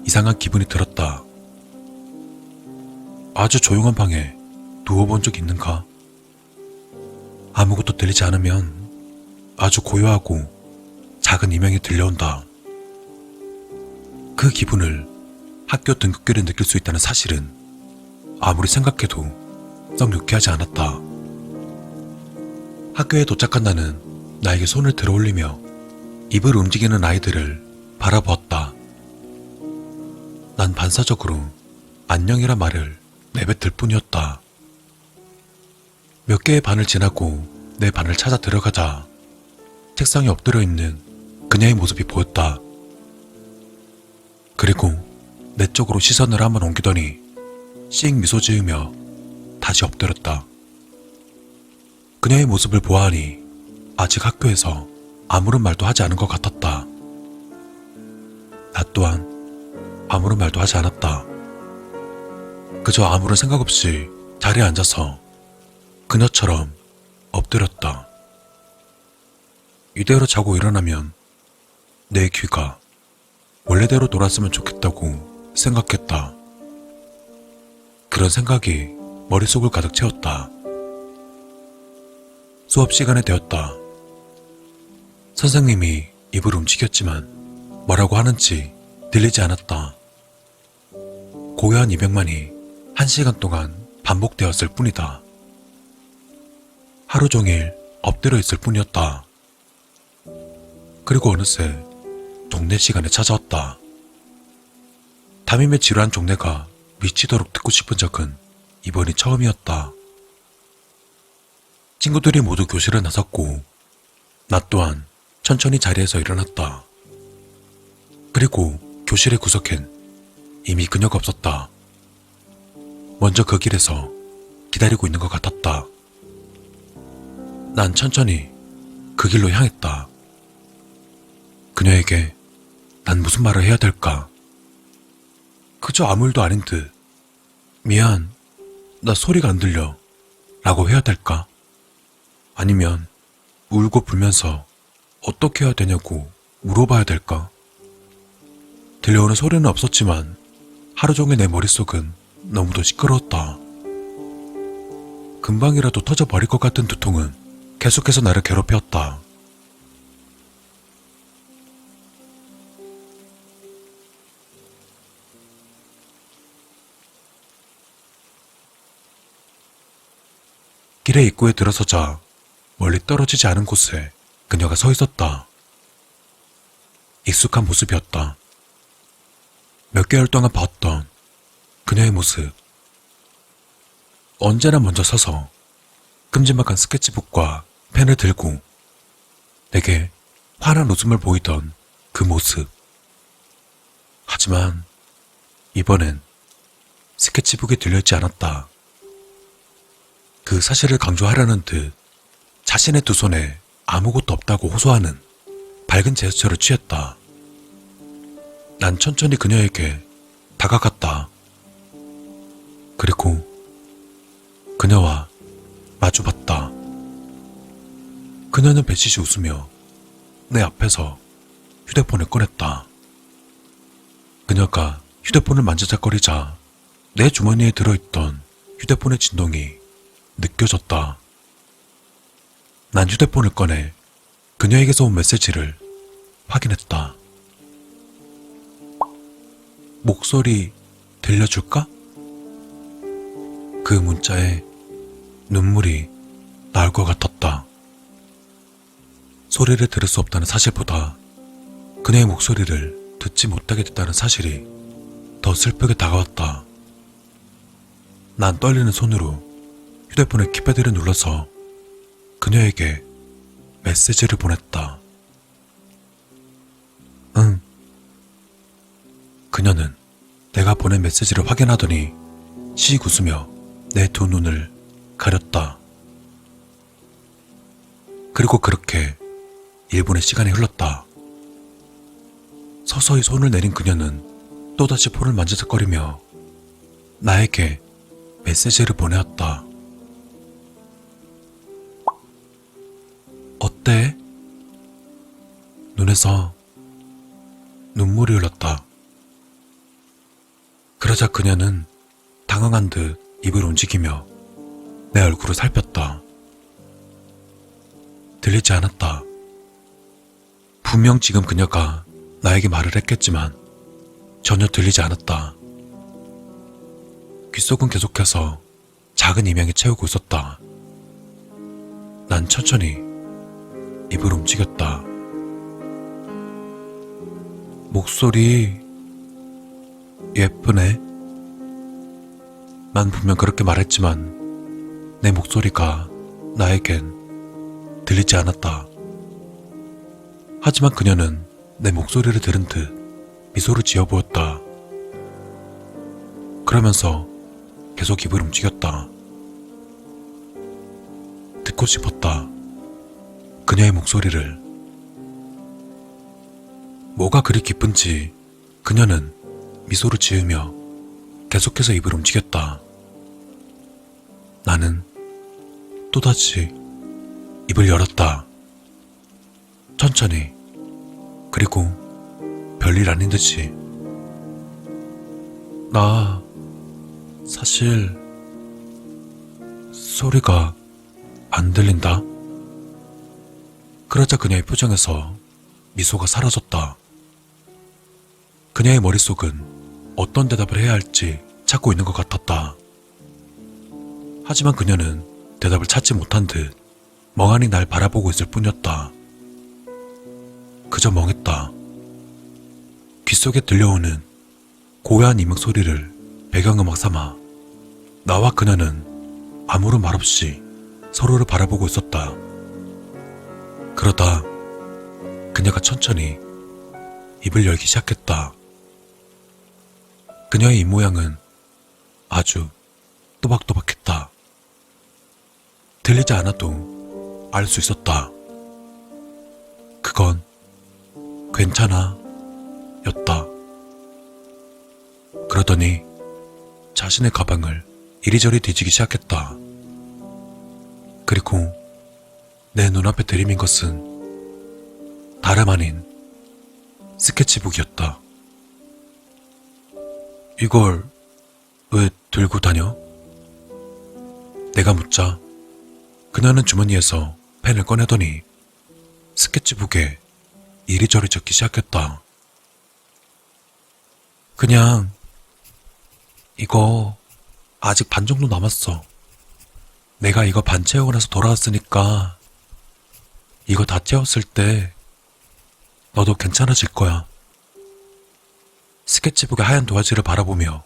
이상한 기분이 들었다. 아주 조용한 방에 누워본 적 있는가? 아무것도 들리지 않으면 아주 고요하고 작은 이명이 들려온다. 그 기분을 학교 등굣길에 느낄 수 있다는 사실은 아무리 생각해도 썩 유쾌하지 않았다. 학교에 도착한 나는 나에게 손을 들어올리며 입을 움직이는 아이들을 바라보았다. 난 반사적으로 안녕이란 말을 내뱉을 뿐이었다. 몇 개의 반을 지나고 내 반을 찾아 들어가자 책상에 엎드려 있는 그녀의 모습이 보였다. 그리고 내 쪽으로 시선을 한번 옮기더니 씩 미소 지으며 다시 엎드렸다. 그녀의 모습을 보아하니 아직 학교에서 아무런 말도 하지 않은 것 같았다. 나 또한 아무런 말도 하지 않았다. 그저 아무런 생각 없이 자리에 앉아서 그녀처럼 엎드렸다. 이대로 자고 일어나면 내 귀가 원래대로 돌았으면 좋겠다고 생각했다. 그런 생각이 머릿속을 가득 채웠다. 수업 시간이 되었다. 선생님이 입을 움직였지만 뭐라고 하는지 들리지 않았다. 고요한 이명만이 1시간 동안 반복되었을 뿐이다. 하루 종일 엎드려 있을 뿐이었다. 그리고 어느새 종례 시간에 찾아왔다. 담임의 지루한 종례가 미치도록 듣고 싶은 적은 이번이 처음이었다. 친구들이 모두 교실에 나섰고 나 또한 천천히 자리에서 일어났다. 그리고 교실의 구석엔 이미 그녀가 없었다. 먼저 그 길에서 기다리고 있는 것 같았다. 난 천천히 그 길로 향했다. 그녀에게 난 무슨 말을 해야 될까? 그저 아무 일도 아닌 듯 미안, 나 소리가 안 들려 라고 해야 될까? 아니면 울고 불면서 어떻게 해야 되냐고 물어봐야 될까? 들려오는 소리는 없었지만 하루 종일 내 머릿속은 너무도 시끄러웠다. 금방이라도 터져버릴 것 같은 두통은 계속해서 나를 괴롭혔다. 길의 입구에 들어서자 멀리 떨어지지 않은 곳에 그녀가 서 있었다. 익숙한 모습이었다. 몇 개월 동안 봤던 그녀의 모습. 언제나 먼저 서서 큼지막한 스케치북과 펜을 들고 내게 환한 웃음을 보이던 그 모습. 하지만 이번엔 스케치북이 들려있지 않았다. 그 사실을 강조하려는 듯 자신의 두 손에 아무것도 없다고 호소하는 밝은 제스처를 취했다. 난 천천히 그녀에게 다가갔다. 그리고 그녀와 마주봤다. 그녀는 배시시 웃으며 내 앞에서 휴대폰을 꺼냈다. 그녀가 휴대폰을 만지작거리자 내 주머니에 들어있던 휴대폰의 진동이 느껴졌다. 난 휴대폰을 꺼내 그녀에게서 온 메시지를 확인했다. 목소리 들려줄까? 그 문자에 눈물이 나올 것 같았다. 소리를 들을 수 없다는 사실보다 그녀의 목소리를 듣지 못하게 됐다는 사실이 더 슬프게 다가왔다. 난 떨리는 손으로 휴대폰의 키패드를 눌러서 그녀에게 메시지를 보냈다. 응. 그녀는 내가 보낸 메시지를 확인하더니 씩 웃으며 내 두 눈을 가렸다. 그리고 그렇게 1분의 시간이 흘렀다. 서서히 손을 내린 그녀는 또다시 폰을 만지작거리며 나에게 메시지를 보내었다. 어때? 눈에서 눈물이 흘렀다. 그러자 그녀는 당황한 듯 입을 움직이며 내 얼굴을 살폈다. 들리지 않았다. 분명 지금 그녀가 나에게 말을 했겠지만 전혀 들리지 않았다. 귓속은 계속해서 작은 이명이 채우고 있었다. 난 천천히 입을 움직였다. 목소리 예쁘네. 난 분명 그렇게 말했지만 내 목소리가 나에겐 들리지 않았다. 하지만 그녀는 내 목소리를 들은 듯 미소를 지어 보였다. 그러면서 계속 입을 움직였다. 듣고 싶었다. 그녀의 목소리를. 뭐가 그리 기쁜지 그녀는 미소를 지으며 계속해서 입을 움직였다. 나는 또다시 입을 열었다. 천천히. 그리고 별일 아닌 듯이. 나 사실 소리가 안 들린다. 그러자 그녀의 표정에서 미소가 사라졌다. 그녀의 머릿속은 어떤 대답을 해야 할지 찾고 있는 것 같았다. 하지만 그녀는 대답을 찾지 못한 듯 멍하니 날 바라보고 있을 뿐이었다. 그저 멍했다. 귓속에 들려오는 고요한 이목 소리를 배경음악 삼아 나와 그녀는 아무런 말 없이 서로를 바라보고 있었다. 그러다 그녀가 천천히 입을 열기 시작했다. 그녀의 입모양은 아주 또박또박했다. 들리지 않아도 알 수 있었다. 그건 괜찮아 였다. 그러더니 자신의 가방을 이리저리 뒤지기 시작했다. 그리고 내 눈앞에 들이민 것은 다름 아닌 스케치북이었다. 이걸 왜 들고 다녀? 내가 묻자 그녀는 주머니에서 펜을 꺼내더니 스케치북에 이리저리 적기 시작했다. 그냥 이거 아직 반 정도 남았어. 내가 이거 반 채우고 나서 돌아왔으니까 이거 다 채웠을 때 너도 괜찮아질 거야. 스케치북의 하얀 도화지를 바라보며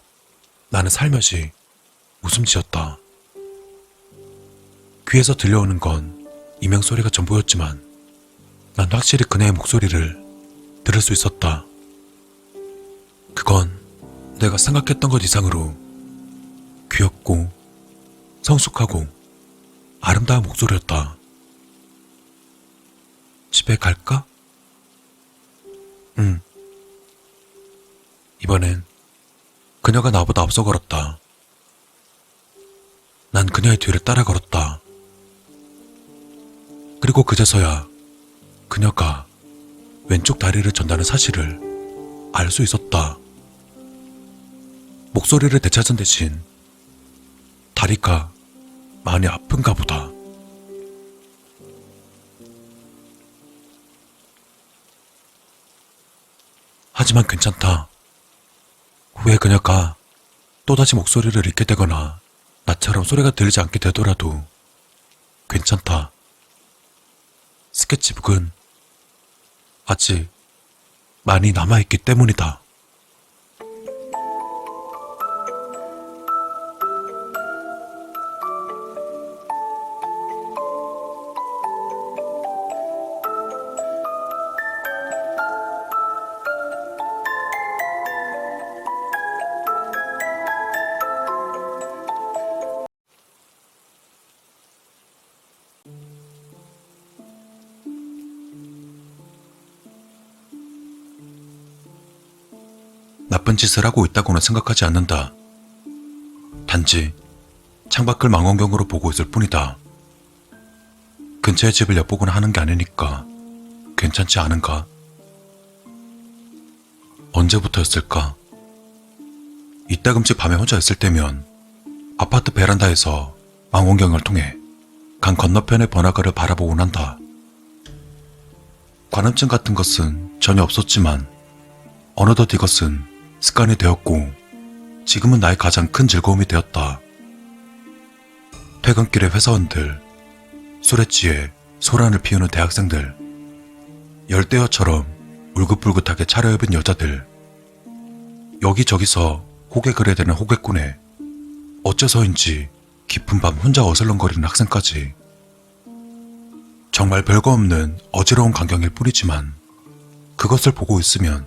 나는 살며시 웃음 지었다. 귀에서 들려오는 건 이명소리가 전부였지만 난 확실히 그녀의 목소리를 들을 수 있었다. 그건 내가 생각했던 것 이상으로 귀엽고 성숙하고 아름다운 목소리였다. 집에 갈까? 응. 이번엔 그녀가 나보다 앞서 걸었다. 난 그녀의 뒤를 따라 걸었다. 그리고 그제서야 그녀가 왼쪽 다리를 전다는 사실을 알 수 있었다. 목소리를 되찾은 대신 다리가 많이 아픈가 보다. 하지만 괜찮다. 후에 그녀가 또다시 목소리를 잃게 되거나 나처럼 소리가 들리지 않게 되더라도 괜찮다. 스케치북은 아직 많이 남아있기 때문이다. 나쁜 짓을 하고 있다고는 생각하지 않는다. 단지 창밖을 망원경으로 보고 있을 뿐이다. 근처의 집을 엿보거나 하는 게 아니니까 괜찮지 않은가? 언제부터였을까? 이따금씩 밤에 혼자 있을 때면 아파트 베란다에서 망원경을 통해 강 건너편의 번화가를 바라보곤 한다. 관음증 같은 것은 전혀 없었지만 어느덧 이것은 습관이 되었고 지금은 나의 가장 큰 즐거움이 되었다. 퇴근길의 회사원들, 술에 취해 소란을 피우는 대학생들, 열대어처럼 울긋불긋하게 차려입은 여자들, 여기저기서 호객을 해대는 호객꾼에 어째서인지 깊은 밤 혼자 어슬렁거리는 학생까지. 정말 별거 없는 어지러운 광경일 뿐이지만 그것을 보고 있으면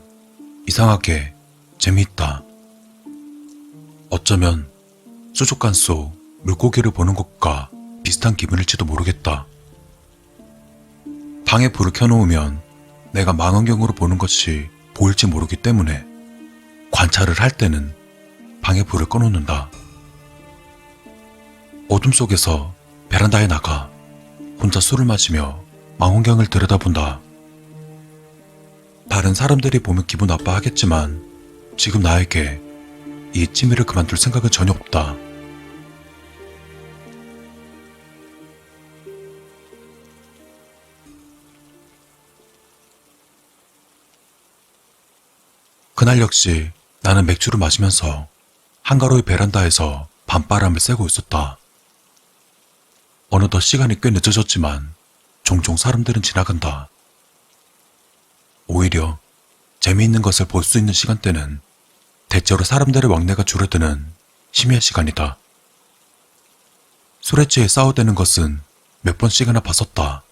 이상하게 재미있다. 어쩌면 수족관 속 물고기를 보는 것과 비슷한 기분일지도 모르겠다. 방에 불을 켜놓으면 내가 망원경으로 보는 것이 보일지 모르기 때문에 관찰을 할 때는 방에 불을 꺼놓는다. 어둠 속에서 베란다에 나가 혼자 술을 마시며 망원경을 들여다본다. 다른 사람들이 보면 기분 나빠하겠지만 지금 나에게 이 취미를 그만둘 생각은 전혀 없다. 그날 역시 나는 맥주를 마시면서 한가로이 베란다에서 밤바람을 쐬고 있었다. 어느덧 시간이 꽤 늦어졌지만 종종 사람들은 지나간다. 오히려 재미있는 것을 볼 수 있는 시간대는 대체로 사람들의 왕래가 줄어드는 심야 시간이다. 술에 취해 싸워대는 것은 몇 번씩이나 봤었다.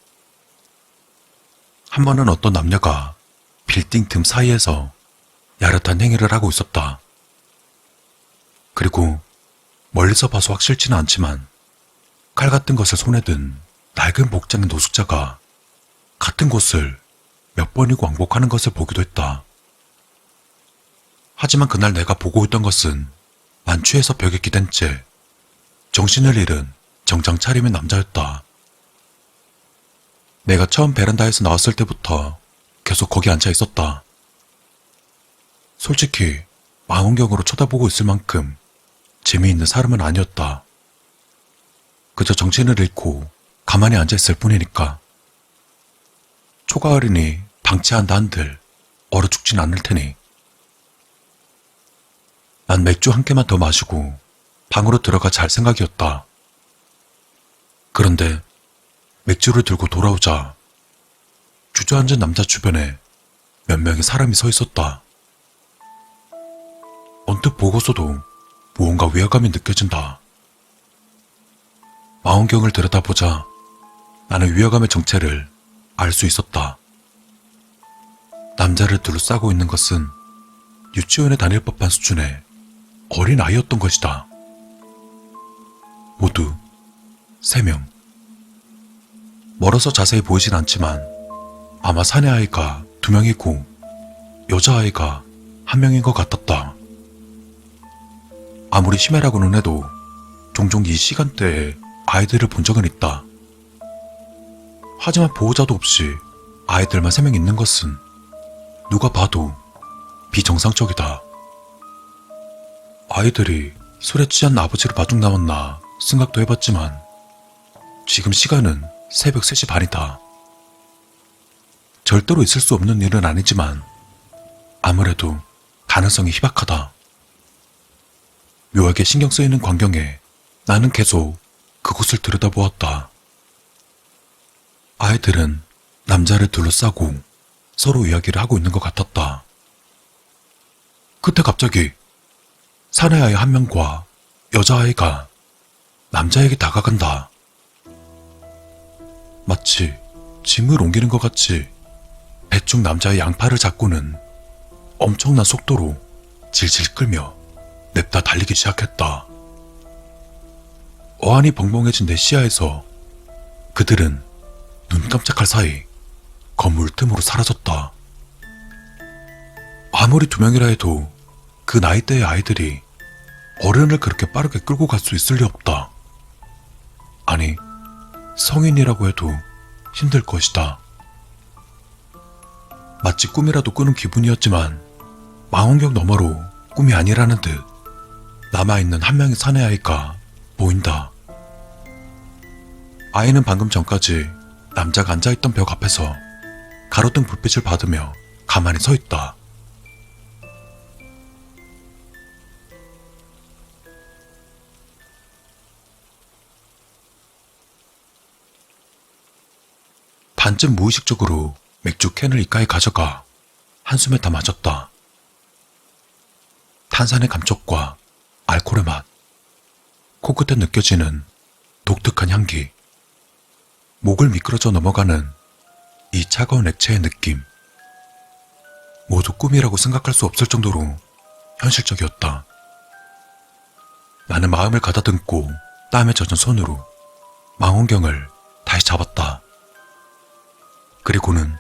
한 번은 어떤 남녀가 빌딩 틈 사이에서 야릇한 행위를 하고 있었다. 그리고 멀리서 봐서 확실치는 않지만 칼 같은 것을 손에 든 낡은 복장의 노숙자가 같은 곳을 몇 번이고 왕복하는 것을 보기도 했다. 하지만 그날 내가 보고 있던 것은 만취해서 벽에 기댄 채 정신을 잃은 정장 차림의 남자였다. 내가 처음 베란다에서 나왔을 때부터 계속 거기 앉아 있었다. 솔직히 망원경으로 쳐다보고 있을 만큼 재미있는 사람은 아니었다. 그저 정신을 잃고 가만히 앉아있을 뿐이니까. 초가을이니 방치한다 한들 얼어 죽진 않을 테니. 난 맥주 한 캔만 더 마시고 방으로 들어가 잘 생각이었다. 그런데 맥주를 들고 돌아오자 주저앉은 남자 주변에 몇 명의 사람이 서 있었다. 언뜻 보고서도 무언가 위화감이 느껴진다. 망원경을 들여다보자 나는 위화감의 정체를 알 수 있었다. 남자를 둘러싸고 있는 것은 유치원에 다닐 법한 수준의 어린 아이였던 것이다. 모두 3명. 멀어서 자세히 보이진 않지만 아마 사내 아이가 2명이고 여자아이가 1명인 것 같았다. 아무리 심해라고는 해도 종종 이 시간대에 아이들을 본 적은 있다. 하지만 보호자도 없이 아이들만 3명 있는 것은 누가 봐도 비정상적이다. 아이들이 술에 취한 아버지를 마중 나왔나 생각도 해봤지만 지금 시간은 새벽 3시 반이다. 절대로 있을 수 없는 일은 아니지만 아무래도 가능성이 희박하다. 묘하게 신경 쓰이는 광경에 나는 계속 그곳을 들여다보았다. 아이들은 남자를 둘러싸고 서로 이야기를 하고 있는 것 같았다. 그때 갑자기 사내 아이 1명과 여자아이가 남자에게 다가간다. 마치 짐을 옮기는 것 같이 대충 남자의 양팔을 잡고는 엄청난 속도로 질질 끌며 냅다 달리기 시작했다. 어안이 벙벙해진 내 시야에서 그들은 눈 깜짝할 사이 건물 틈으로 사라졌다. 아무리 2명이라 해도 그 나이대의 아이들이 어른을 그렇게 빠르게 끌고 갈 수 있을 리 없다. 아니, 성인이라고 해도 힘들 것이다. 마치 꿈이라도 꾸는 기분이었지만 망원경 너머로 꿈이 아니라는 듯 남아있는 1명의 사내 아이가 보인다. 아이는 방금 전까지 남자가 앉아있던 벽 앞에서 가로등 불빛을 받으며 가만히 서 있다. 반쯤 무의식적으로 맥주 캔을 입가에 가져가 한숨에 다 마셨다. 탄산의 감촉과 알코올의 맛, 코끝에 느껴지는 독특한 향기, 목을 미끄러져 넘어가는 이 차가운 액체의 느낌. 모두 꿈이라고 생각할 수 없을 정도로 현실적이었다. 나는 마음을 가다듬고 땀에 젖은 손으로 망원경을 다시 잡았다. 그리고는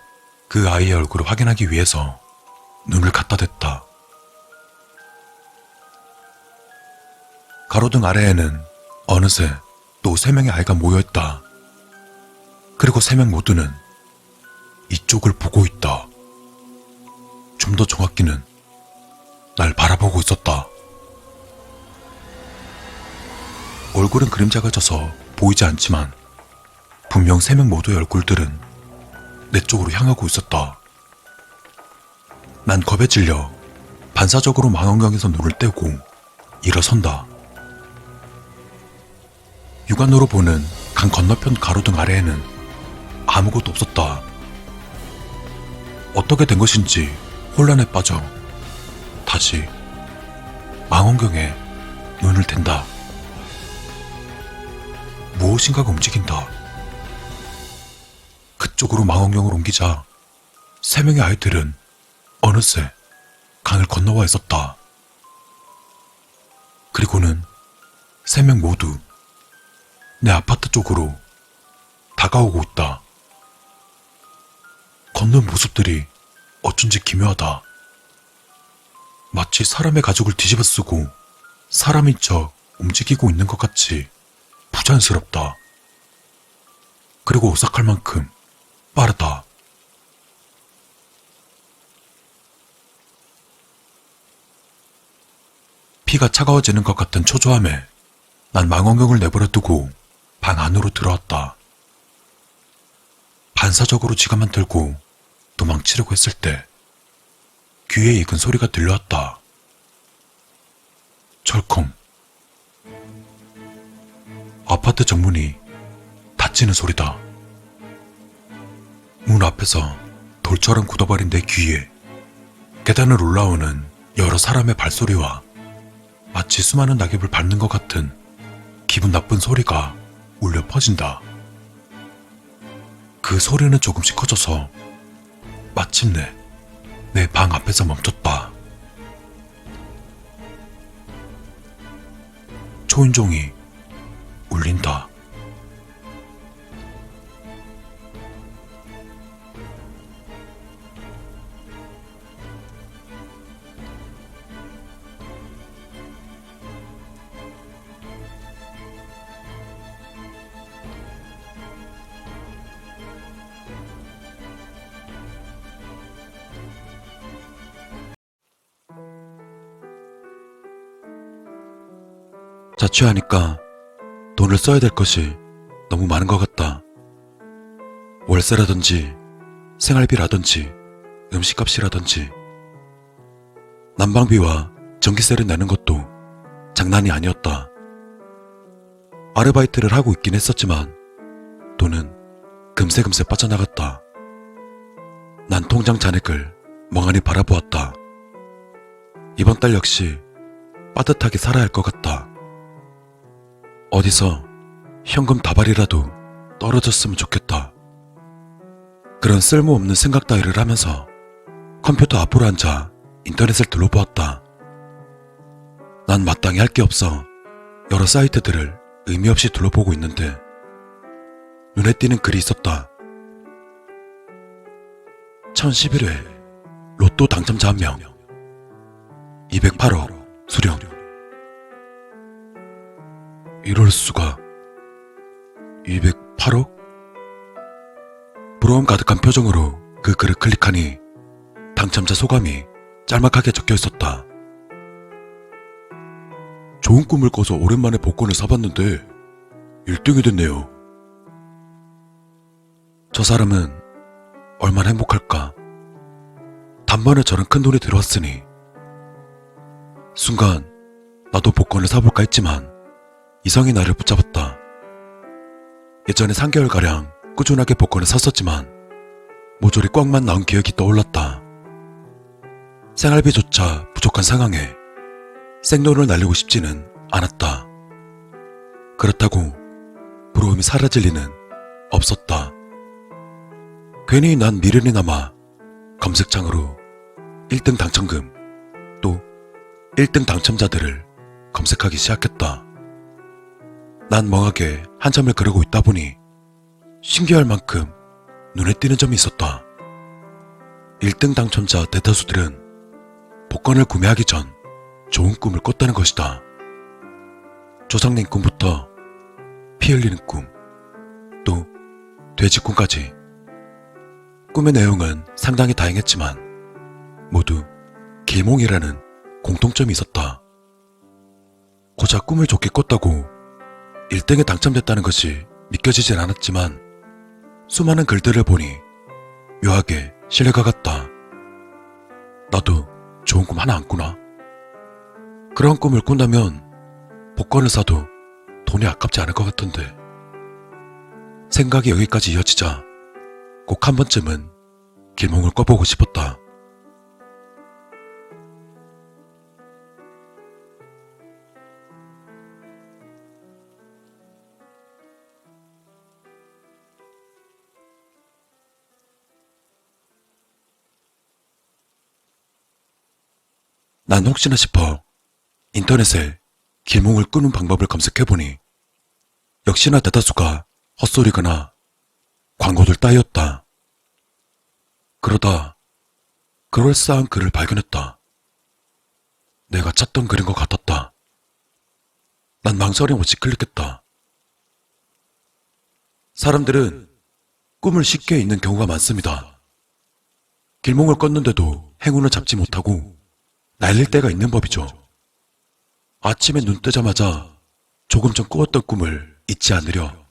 그 아이의 얼굴을 확인하기 위해서 눈을 갖다 댔다. 가로등 아래에는 어느새 또 3명의 아이가 모여있다. 그리고 3명 모두는 이쪽을 보고 있다. 좀 더 정확히는 날 바라보고 있었다. 얼굴은 그림자가 져서 보이지 않지만 분명 3명 모두의 얼굴들은 내 쪽으로 향하고 있었다. 난 겁에 질려 반사적으로 망원경에서 눈을 떼고 일어선다. 육안으로 보는 강 건너편 가로등 아래에는 아무것도 없었다. 어떻게 된 것인지 혼란에 빠져 다시 망원경에 눈을 댄다. 무엇인가가 움직인다. 그쪽으로 망원경을 옮기자 3명의 아이들은 어느새 강을 건너와 있었다. 그리고는 3명 모두 내 아파트 쪽으로 다가오고 있다. 걷는 모습들이 어쩐지 기묘하다. 마치 사람의 가죽을 뒤집어 쓰고 사람인 척 움직이고 있는 것 같이 부자연스럽다. 그리고 오싹할 만큼 빠르다. 피가 차가워지는 것 같은 초조함에 난 망원경을 내버려 두고 방 안으로 들어왔다. 반사적으로 지갑만 들고 도망치려고 했을 때 귀에 익은 소리가 들려왔다. 철컹. 아파트 정문이 닫히는 소리다. 문 앞에서 돌처럼 굳어버린 내 귀에 계단을 올라오는 여러 사람의 발소리와 마치 수많은 낙엽을 밟는 것 같은 기분 나쁜 소리가 울려 퍼진다. 그 소리는 조금씩 커져서 마침내 내 방 앞에서 멈췄다. 초인종이 울린다. 자취하니까 돈을 써야 될 것이 너무 많은 것 같다. 월세라든지 생활비라든지 음식값이라든지 난방비와 전기세를 내는 것도 장난이 아니었다. 아르바이트를 하고 있긴 했었지만 돈은 금세금세 빠져나갔다. 난 통장 잔액을 멍하니 바라보았다. 이번 달 역시 빠듯하게 살아야 할 것 같다. 어디서 현금 다발이라도 떨어졌으면 좋겠다. 그런 쓸모없는 생각 따위를 하면서 컴퓨터 앞으로 앉아 인터넷을 둘러보았다. 난 마땅히 할 게 없어 여러 사이트들을 의미 없이 둘러보고 있는데 눈에 띄는 글이 있었다. 1011회 로또 당첨자 1명 208억 수령. 이럴 수가. 208억? 부러움 가득한 표정으로 그 글을 클릭하니 당첨자 소감이 짤막하게 적혀 있었다. 좋은 꿈을 꿔서 오랜만에 복권을 사봤는데 1등이 됐네요. 저 사람은 얼마나 행복할까. 단번에 저런 큰 돈이 들어왔으니. 순간 나도 복권을 사볼까 했지만 이성이 나를 붙잡았다. 예전에 3개월가량 꾸준하게 복권을 샀었지만 모조리 꽝만 나온 기억이 떠올랐다. 생활비조차 부족한 상황에 생돈을 날리고 싶지는 않았다. 그렇다고 부러움이 사라질 리는 없었다. 괜히 난 미련이 남아 검색창으로 1등 당첨금 또 1등 당첨자들을 검색하기 시작했다. 난 멍하게 한참을 그러고 있다 보니 신기할 만큼 눈에 띄는 점이 있었다. 1등 당첨자 대다수들은 복권을 구매하기 전 좋은 꿈을 꿨다는 것이다. 조상님 꿈부터 피 흘리는 꿈, 또 돼지 꿈까지. 꿈의 내용은 상당히 다양했지만 모두 길몽이라는 공통점이 있었다. 고작 꿈을 좋게 꿨다고 1등에 당첨됐다는 것이 믿겨지진 않았지만 수많은 글들을 보니 묘하게 신뢰가 갔다. 나도 좋은 꿈 하나 안 꾸나? 그런 꿈을 꾼다면 복권을 사도 돈이 아깝지 않을 것 같은데. 생각이 여기까지 이어지자 꼭 한 번쯤은 길몽을 꿔보고 싶었다. 난 혹시나 싶어 인터넷에 길몽을 끄는 방법을 검색해보니 역시나 대다수가 헛소리거나 광고들 따위였다. 그러다 그럴싸한 글을 발견했다. 내가 찾던 글인 것 같았다. 난 망설임 없이 클릭했다. 사람들은 꿈을 쉽게 잊는 경우가 많습니다. 길몽을 껐는데도 행운을 잡지 못하고 날릴 때가 있는 법이죠. 아침에 눈 뜨자마자 조금 전 꾸었던 꿈을 잊지 않으려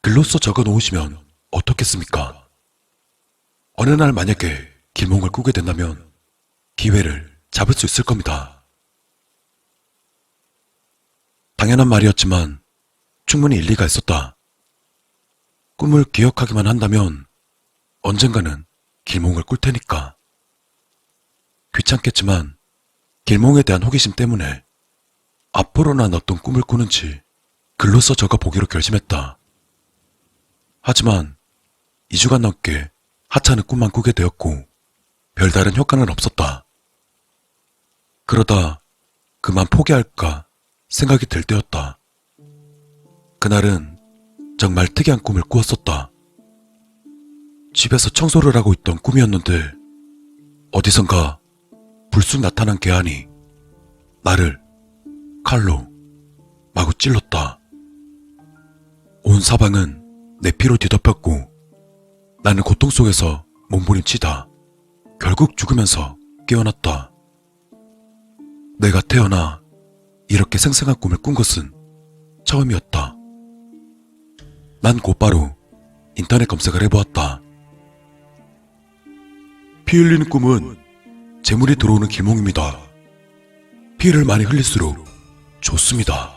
글로써 적어 놓으시면 어떻겠습니까? 어느 날 만약에 길몽을 꾸게 된다면 기회를 잡을 수 있을 겁니다. 당연한 말이었지만 충분히 일리가 있었다. 꿈을 기억하기만 한다면 언젠가는 길몽을 꿀 테니까. 귀찮겠지만 길몽에 대한 호기심 때문에 앞으로 난 어떤 꿈을 꾸는지 글로써 적어 보기로 결심했다. 하지만 2주간 넘게 하찮은 꿈만 꾸게 되었고 별다른 효과는 없었다. 그러다 그만 포기할까 생각이 들 때였다. 그날은 정말 특이한 꿈을 꾸었었다. 집에서 청소를 하고 있던 꿈이었는데 어디선가 불쑥 나타난 개안이 나를 칼로 마구 찔렀다. 온 사방은 내 피로 뒤덮였고 나는 고통 속에서 몸부림치다 결국 죽으면서 깨어났다. 내가 태어나 이렇게 생생한 꿈을 꾼 것은 처음이었다. 난 곧바로 인터넷 검색을 해보았다. 피 흘리는 꿈은 재물이 들어오는 길몽입니다. 피를 많이 흘릴수록 좋습니다.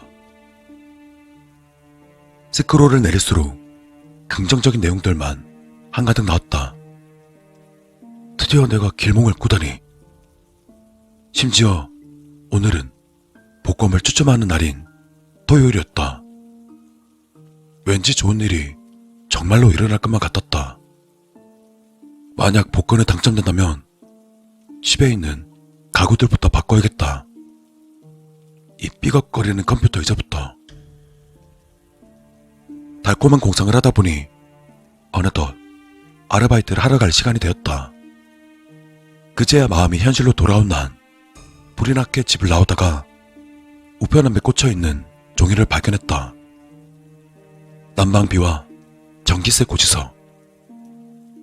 스크롤을 내릴수록 긍정적인 내용들만 한가득 나왔다. 드디어 내가 길몽을 꾸다니. 심지어 오늘은 복권을 추첨하는 날인 토요일이었다. 왠지 좋은 일이 정말로 일어날 것만 같았다. 만약 복권에 당첨된다면 집에 있는 가구들부터 바꿔야겠다. 이 삐걱거리는 컴퓨터 의자부터. 달콤한 공상을 하다 보니 어느덧 아르바이트를 하러 갈 시간이 되었다. 그제야 마음이 현실로 돌아온 난 불이 나게 집을 나오다가 우편함에 꽂혀있는 종이를 발견했다. 난방비와 전기세 고지서.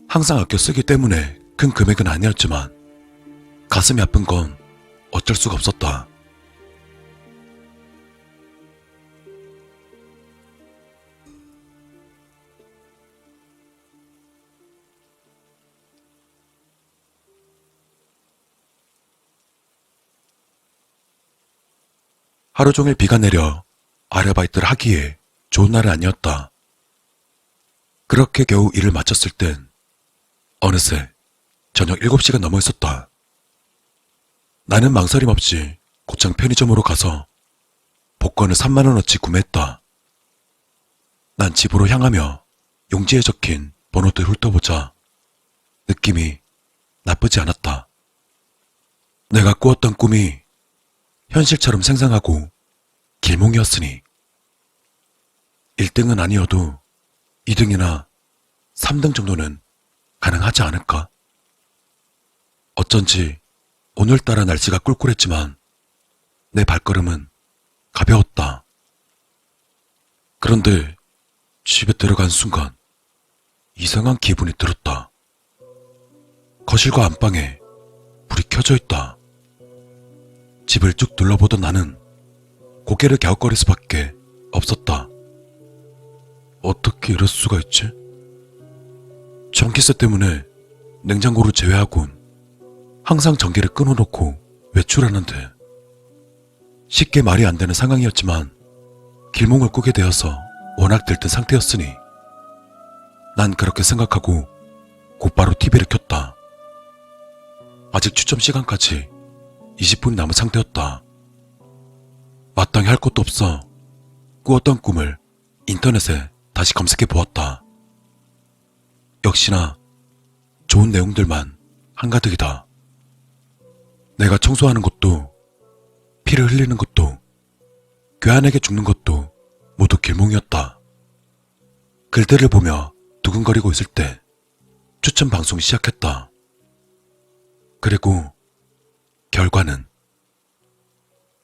항상 아껴 쓰기 때문에 큰 금액은 아니었지만 가슴이 아픈 건 어쩔 수가 없었다. 하루 종일 비가 내려 아르바이트를 하기에 좋은 날은 아니었다. 그렇게 겨우 일을 마쳤을 땐 어느새 저녁 7시가 넘어 있었다. 나는 망설임 없이 곧장 편의점으로 가서 복권을 3만원어치 구매했다. 난 집으로 향하며 용지에 적힌 번호들을 훑어보자 느낌이 나쁘지 않았다. 내가 꾸었던 꿈이 현실처럼 생생하고 길몽이었으니 1등은 아니어도 2등이나 3등 정도는 가능하지 않을까? 어쩐지 오늘따라 날씨가 꿀꿀했지만 내 발걸음은 가벼웠다. 그런데 집에 들어간 순간 이상한 기분이 들었다. 거실과 안방에 불이 켜져 있다. 집을 쭉 둘러보던 나는 고개를 갸웃거릴 수밖에 없었다. 어떻게 이럴 수가 있지? 전기세 때문에 냉장고를 제외하곤 항상 전기를 끊어놓고 외출하는데 쉽게 말이 안 되는 상황이었지만 길몽을 꾸게 되어서 워낙 들뜬 상태였으니 난 그렇게 생각하고 곧바로 TV를 켰다. 아직 추첨 시간까지 20분이 남은 상태였다. 마땅히 할 것도 없어 꾸었던 꿈을 인터넷에 다시 검색해 보았다. 역시나 좋은 내용들만 한가득이다. 내가 청소하는 것도, 피를 흘리는 것도, 괴한에게 죽는 것도 모두 길몽이었다. 글들을 보며 두근거리고 있을 때 추천 방송이 시작했다. 그리고 결과는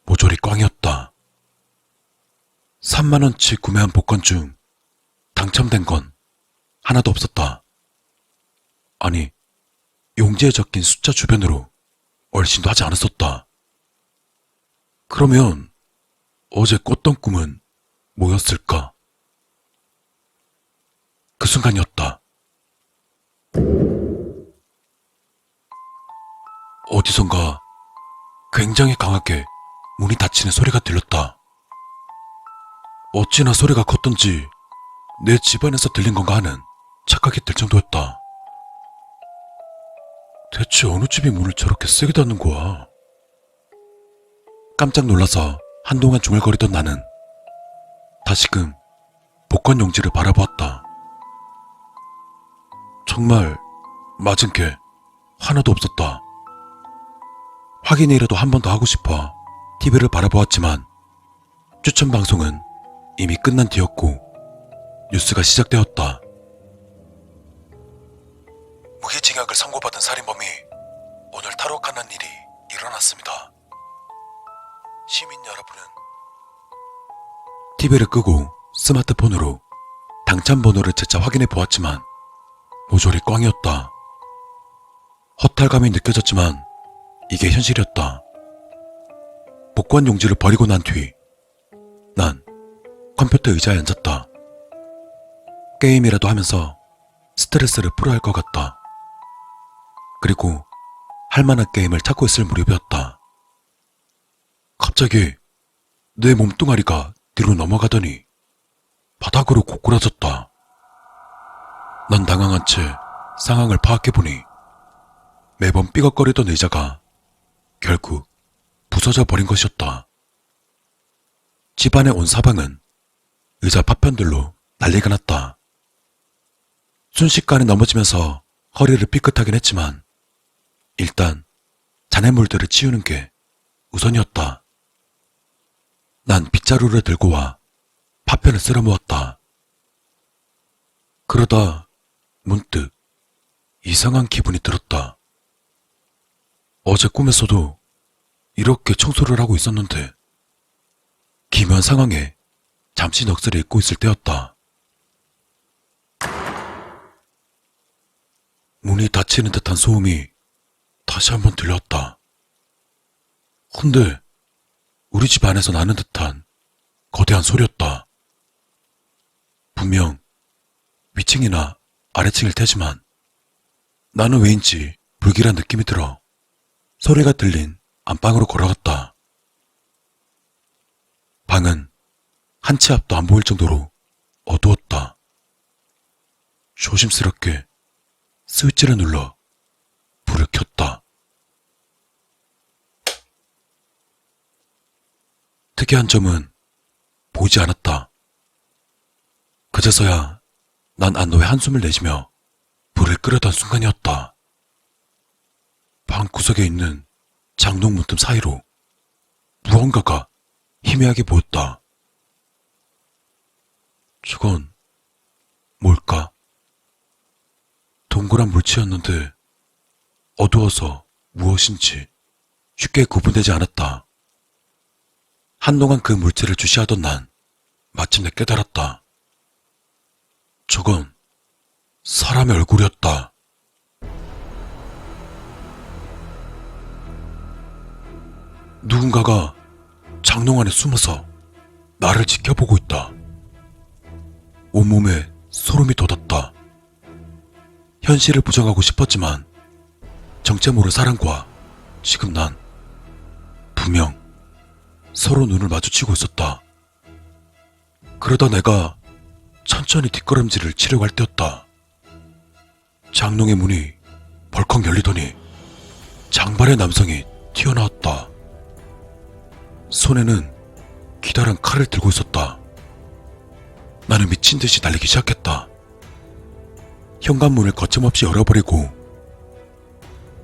모조리 꽝이었다. 3만원치 구매한 복권 중 당첨된 건 하나도 없었다. 아니, 용지에 적힌 숫자 주변으로 얼씬도 하지 않았었다. 그러면 어제 꿨던 꿈은 뭐였을까? 그 순간이었다. 어디선가 굉장히 강하게 문이 닫히는 소리가 들렸다. 어찌나 소리가 컸던지 내 집안에서 들린 건가 하는 착각이 들 정도였다. 대체 어느 집이 문을 저렇게 세게 닫는 거야? 깜짝 놀라서 한동안 중얼거리던 나는 다시금 복권 용지를 바라보았다. 정말 맞은 게 하나도 없었다. 확인이라도 한 번 더 하고 싶어 TV를 바라보았지만 추천 방송은 이미 끝난 뒤였고 뉴스가 시작되었다. 무기징역을 선고받은 살인범이 오늘 탈옥하는 일이 일어났습니다. 시민 여러분은 TV를 끄고 스마트폰으로 당첨 번호를 재차 확인해 보았지만 모조리 꽝이었다. 허탈감이 느껴졌지만 이게 현실이었다. 복권 용지를 버리고 난 뒤 난 컴퓨터 의자에 앉았다. 게임이라도 하면서 스트레스를 풀어야 할 것 같다. 그리고 할 만한 게임을 찾고 있을 무렵이었다. 갑자기 내 몸뚱아리가 뒤로 넘어가더니 바닥으로 고꾸라졌다. 난 당황한 채 상황을 파악해보니 매번 삐걱거리던 의자가 결국 부서져 버린 것이었다. 집안의 온 사방은 의자 파편들로 난리가 났다. 순식간에 넘어지면서 허리를 삐끗하긴 했지만 일단 잔해물들을 치우는 게 우선이었다. 난 빗자루를 들고 와 파편을 쓸어 모았다. 그러다 문득 이상한 기분이 들었다. 어제 꿈에서도 이렇게 청소를 하고 있었는데 기묘한 상황에 잠시 넋을 잃고 있을 때였다. 문이 닫히는 듯한 소음이 다시 한번 들렸다. 근데 우리 집 안에서 나는 듯한 거대한 소리였다. 분명 위층이나 아래층일 테지만 나는 왜인지 불길한 느낌이 들어 소리가 들린 안방으로 걸어갔다. 방은 한 치 앞도 안 보일 정도로 어두웠다. 조심스럽게 스위치를 눌러 불을 켰다. 특이한 점은 보이지 않았다. 그제서야 난 안도의 한숨을 내쉬며 불을 끄려던 순간이었다. 방 구석에 있는 장롱 문틈 사이로 무언가가 희미하게 보였다. 저건 뭘까? 동그란 물체였는데 어두워서 무엇인지 쉽게 구분되지 않았다. 한동안 그 물체를 주시하던 난 마침내 깨달았다. 저건 사람의 얼굴이었다. 누군가가 장롱 안에 숨어서 나를 지켜보고 있다. 온몸에 소름이 돋았다. 현실을 부정하고 싶었지만 정체 모를 사람과 지금 난 분명 서로 눈을 마주치고 있었다. 그러다 내가 천천히 뒷걸음질을 치려고 할 때였다. 장롱의 문이 벌컥 열리더니 장발의 남성이 튀어나왔다. 손에는 기다란 칼을 들고 있었다. 나는 미친 듯이 달리기 시작했다. 현관문을 거침없이 열어버리고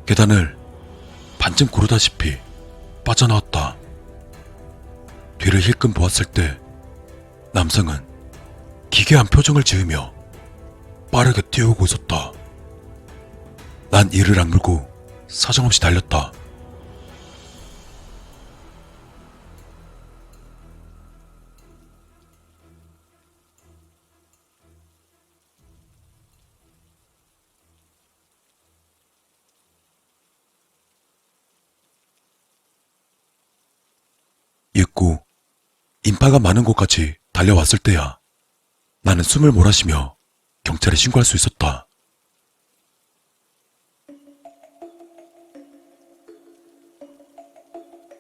계단을 반쯤 구르다시피 빠져나왔다. 뒤를 힐끔 보았을 때 남성은 기괴한 표정을 지으며 빠르게 뛰어오고 있었다. 난 이를 악물고 사정없이 달렸다. 읽고 인파가 많은 곳까지 달려왔을 때야 나는 숨을 몰아쉬며 경찰에 신고할 수 있었다.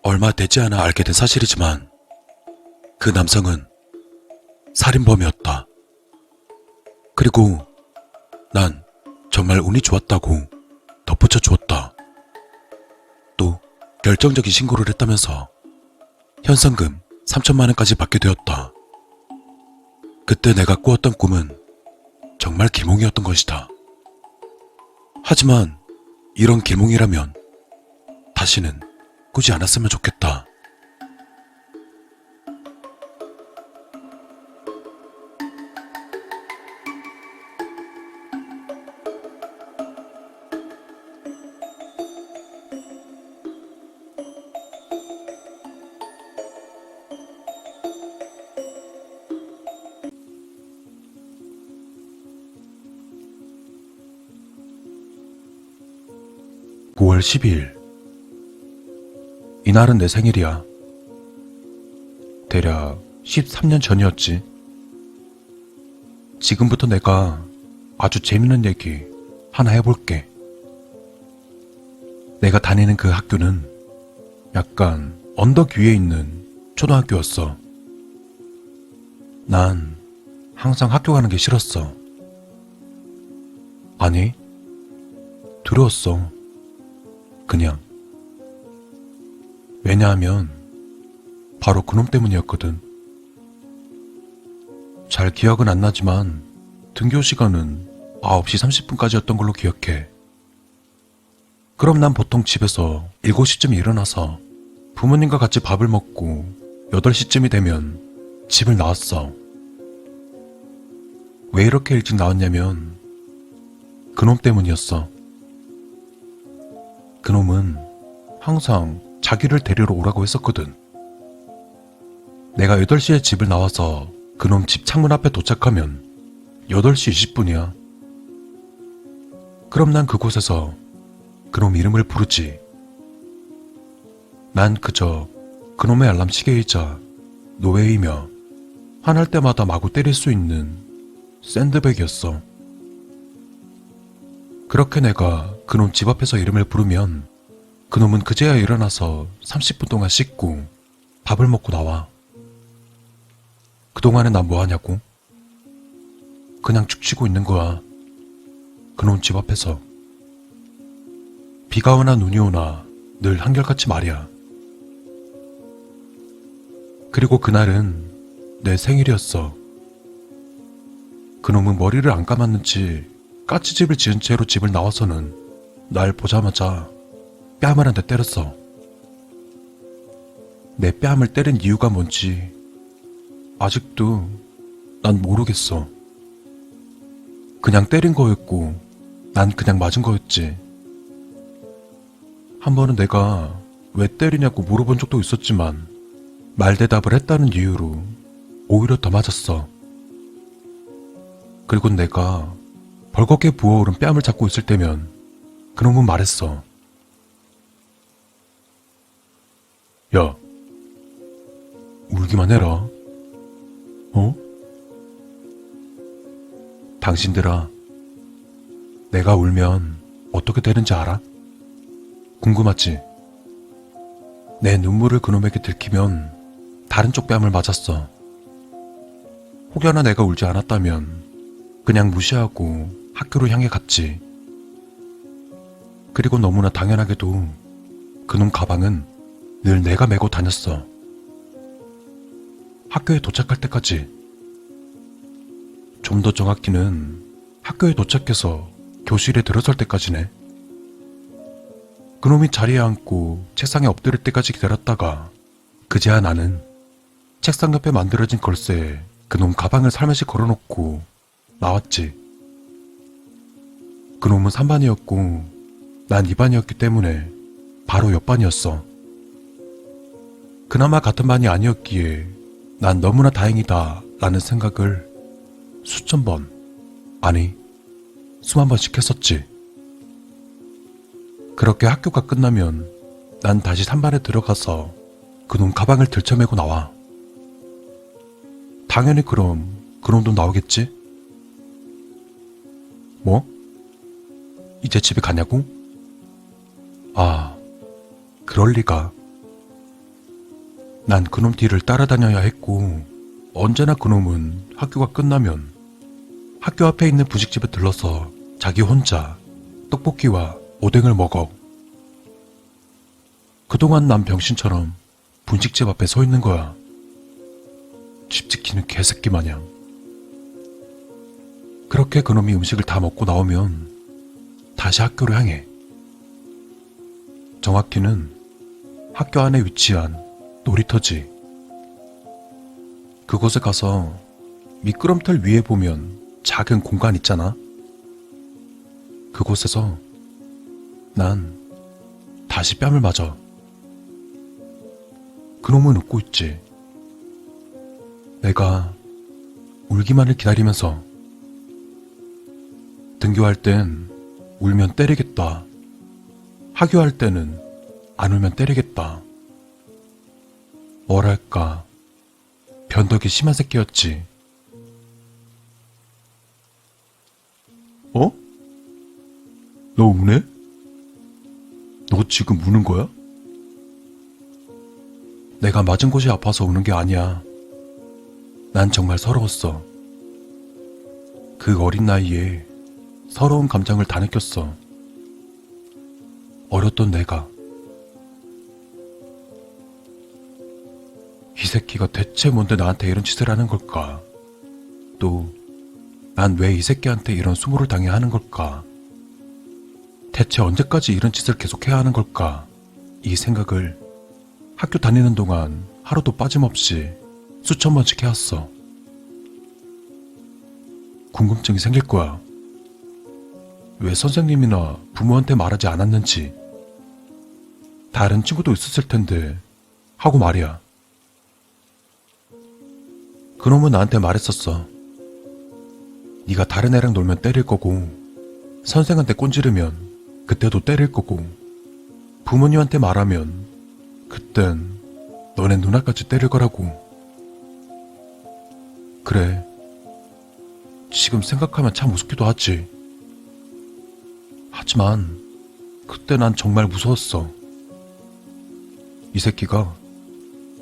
얼마 되지 않아 알게 된 사실이지만 그 남성은 살인범이었다. 그리고 난 정말 운이 좋았다고 덧붙여 주었다. 또 결정적인 신고를 했다면서 현상금 3천만 원까지 받게 되었다. 그때 내가 꾸었던 꿈은 정말 길몽이었던 것이다. 하지만 이런 길몽이라면 다시는 꾸지 않았으면 좋겠다. (9월 12일) 이날은 내 생일이야. 대략 13년 전이었지. 지금부터 내가 아주 재밌는 얘기 하나 해볼게. 내가 다니는 그 학교는 약간 언덕 위에 있는 초등학교였어. 난 항상 학교 가는 게 싫었어. 아니, 두려웠어. 그냥. 왜냐하면 바로 그놈 때문이었거든. 잘 기억은 안 나지만 등교 시간은 9시 30분까지였던 걸로 기억해. 그럼 난 보통 집에서 7시쯤 일어나서 부모님과 같이 밥을 먹고 8시쯤이 되면 집을 나왔어. 왜 이렇게 일찍 나왔냐면 그놈 때문이었어. 그놈은 항상 자기를 데리러 오라고 했었거든. 내가 8시에 집을 나와서 그놈 집 창문 앞에 도착하면 8시 20분이야. 그럼 난 그곳에서 그놈 이름을 부르지. 난 그저 그놈의 알람 시계이자 노예이며 화날 때마다 마구 때릴 수 있는 샌드백이었어. 그렇게 내가 그놈 집 앞에서 이름을 부르면 그놈은 그제야 일어나서 30분 동안 씻고 밥을 먹고 나와. 그동안에 난 뭐하냐고? 그냥 죽치고 있는 거야. 그놈 집 앞에서. 비가 오나 눈이 오나 늘 한결같이 말이야. 그리고 그날은 내 생일이었어. 그놈은 머리를 안 감았는지 까치집을 지은 채로 집을 나와서는 날 보자마자 뺨을 한 대 때렸어. 내 뺨을 때린 이유가 뭔지 아직도 난 모르겠어. 그냥 때린 거였고 난 그냥 맞은 거였지. 한 번은 내가 왜 때리냐고 물어본 적도 있었지만 말대답을 했다는 이유로 오히려 더 맞았어. 그리고 내가 벌겋게 부어오른 뺨을 잡고 있을 때면 그놈은 말했어. 야, 울기만 해라. 어? 당신들아, 내가 울면 어떻게 되는지 알아? 궁금하지? 내 눈물을 그놈에게 들키면 다른 쪽 뺨을 맞았어. 혹여나 내가 울지 않았다면 그냥 무시하고 학교로 향해 갔지. 그리고 너무나 당연하게도 그놈 가방은 늘 내가 메고 다녔어. 학교에 도착할 때까지. 좀 더 정확히는 학교에 도착해서 교실에 들어설 때까지네. 그놈이 자리에 앉고 책상에 엎드릴 때까지 기다렸다가 그제야 나는 책상 옆에 만들어진 걸쇠에 그놈 가방을 살며시 걸어놓고 나왔지. 그놈은 3반이었고 난 2반이었기 때문에 바로 옆반이었어. 그나마 같은 반이 아니었기에 난 너무나 다행이다 라는 생각을 수천 번, 아니 수만 번씩 했었지. 그렇게 학교가 끝나면 난 다시 3반에 들어가서 그놈 가방을 들쳐매고 나와. 당연히 그럼 그놈도 나오겠지? 뭐? 이제 집에 가냐고? 아, 그럴 리가. 난 그놈 뒤를 따라다녀야 했고 언제나 그놈은 학교가 끝나면 학교 앞에 있는 분식집에 들러서 자기 혼자 떡볶이와 오뎅을 먹어. 그동안 난 병신처럼 분식집 앞에 서 있는 거야. 집 지키는 개새끼 마냥. 그렇게 그놈이 음식을 다 먹고 나오면 다시 학교를 향해. 정확히는 학교 안에 위치한 놀이터지. 그곳에 가서 미끄럼틀 위에 보면 작은 공간 있잖아. 그곳에서 난 다시 뺨을 맞아. 그놈은 웃고 있지. 내가 울기만을 기다리면서 등교할 땐 울면 때리겠다. 하교할 때는 안 울면 때리겠다. 뭐랄까, 변덕이 심한 새끼였지. 어? 너 우네? 너 지금 우는 거야? 내가 맞은 곳이 아파서 우는 게 아니야. 난 정말 서러웠어. 그 어린 나이에 서러운 감정을 다 느꼈어. 어렸던 내가. 이 새끼가 대체 뭔데 나한테 이런 짓을 하는 걸까? 또 난 왜 이 새끼한테 이런 수모를 당해야 하는 걸까? 대체 언제까지 이런 짓을 계속해야 하는 걸까? 이 생각을 학교 다니는 동안 하루도 빠짐없이 수천 번씩 해왔어. 궁금증이 생길 거야. 왜 선생님이나 부모한테 말하지 않았는지. 다른 친구도 있었을 텐데 하고 말이야. 그놈은 나한테 말했었어. 네가 다른 애랑 놀면 때릴 거고 선생한테 꼰지르면 그때도 때릴 거고 부모님한테 말하면 그땐 너네 누나까지 때릴 거라고. 그래. 지금 생각하면 참 우습기도 하지. 하지만 그때 난 정말 무서웠어. 이 새끼가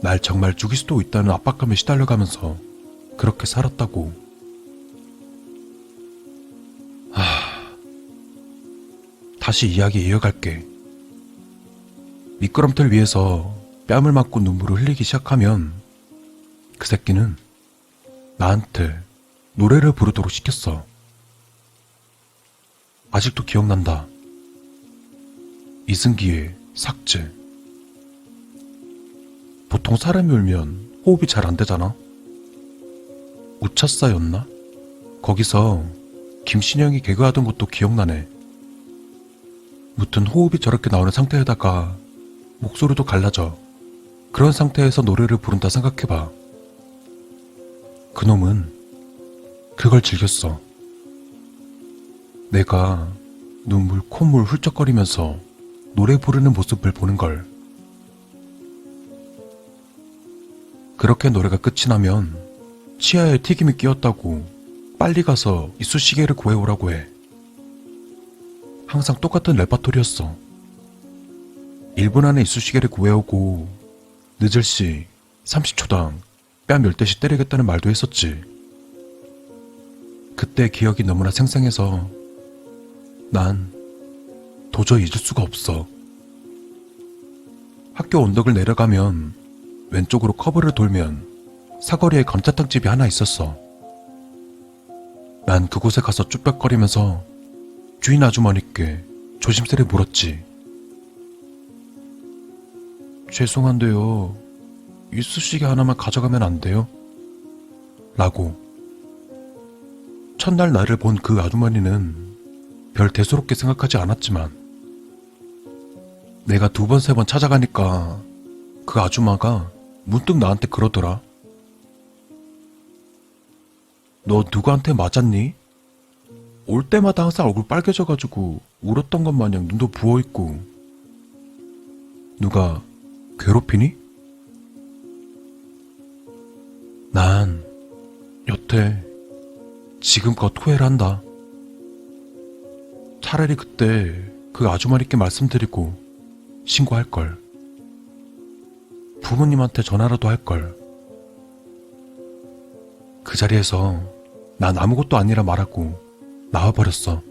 날 정말 죽일 수도 있다는 압박감에 시달려가면서 그렇게 살았다고. 다시 이야기 이어갈게. 미끄럼틀 위에서 뺨을 맞고 눈물을 흘리기 시작하면 그 새끼는 나한테 노래를 부르도록 시켰어. 아직도 기억난다. 이승기의 삭제. 보통 사람이 울면 호흡이 잘 안 되잖아. 우차싸였나? 거기서 김신영이 개그하던 것도 기억나네. 무튼 호흡이 저렇게 나오는 상태에다가 목소리도 갈라져. 그런 상태에서 노래를 부른다 생각해봐. 그놈은 그걸 즐겼어. 내가 눈물, 콧물 훌쩍거리면서 노래 부르는 모습을 보는 걸. 그렇게 노래가 끝이 나면 치아에 튀김이 끼었다고 빨리 가서 이쑤시개를 구해오라고 해. 항상 똑같은 레파토리였어. 1분 안에 이쑤시개를 구해오고 늦을 시 30초당 뺨 10대씩 때리겠다는 말도 했었지. 그때 기억이 너무나 생생해서 난 도저히 잊을 수가 없어. 학교 언덕을 내려가면 왼쪽으로 커브를 돌면 사거리에 감자탕집이 하나 있었어. 난 그곳에 가서 쭈뼛거리면서 주인 아주머니께 조심스레 물었지. 죄송한데요, 이쑤시개 하나만 가져가면 안 돼요? 라고. 첫날 나를 본 그 아주머니는 별 대수롭게 생각하지 않았지만 내가 2번, 3번 찾아가니까 그 아줌마가 문득 나한테 그러더라. 너 누구한테 맞았니? 올 때마다 항상 얼굴 빨개져가지고 울었던 것 마냥 눈도 부어있고. 누가 괴롭히니? 난 못해. 지금껏 후회를 한다. 차라리 그때 그 아주머니께 말씀드리고 신고할걸. 부모님한테 전화라도 할걸. 그 자리에서 난 아무것도 아니라 말하고 나와버렸어.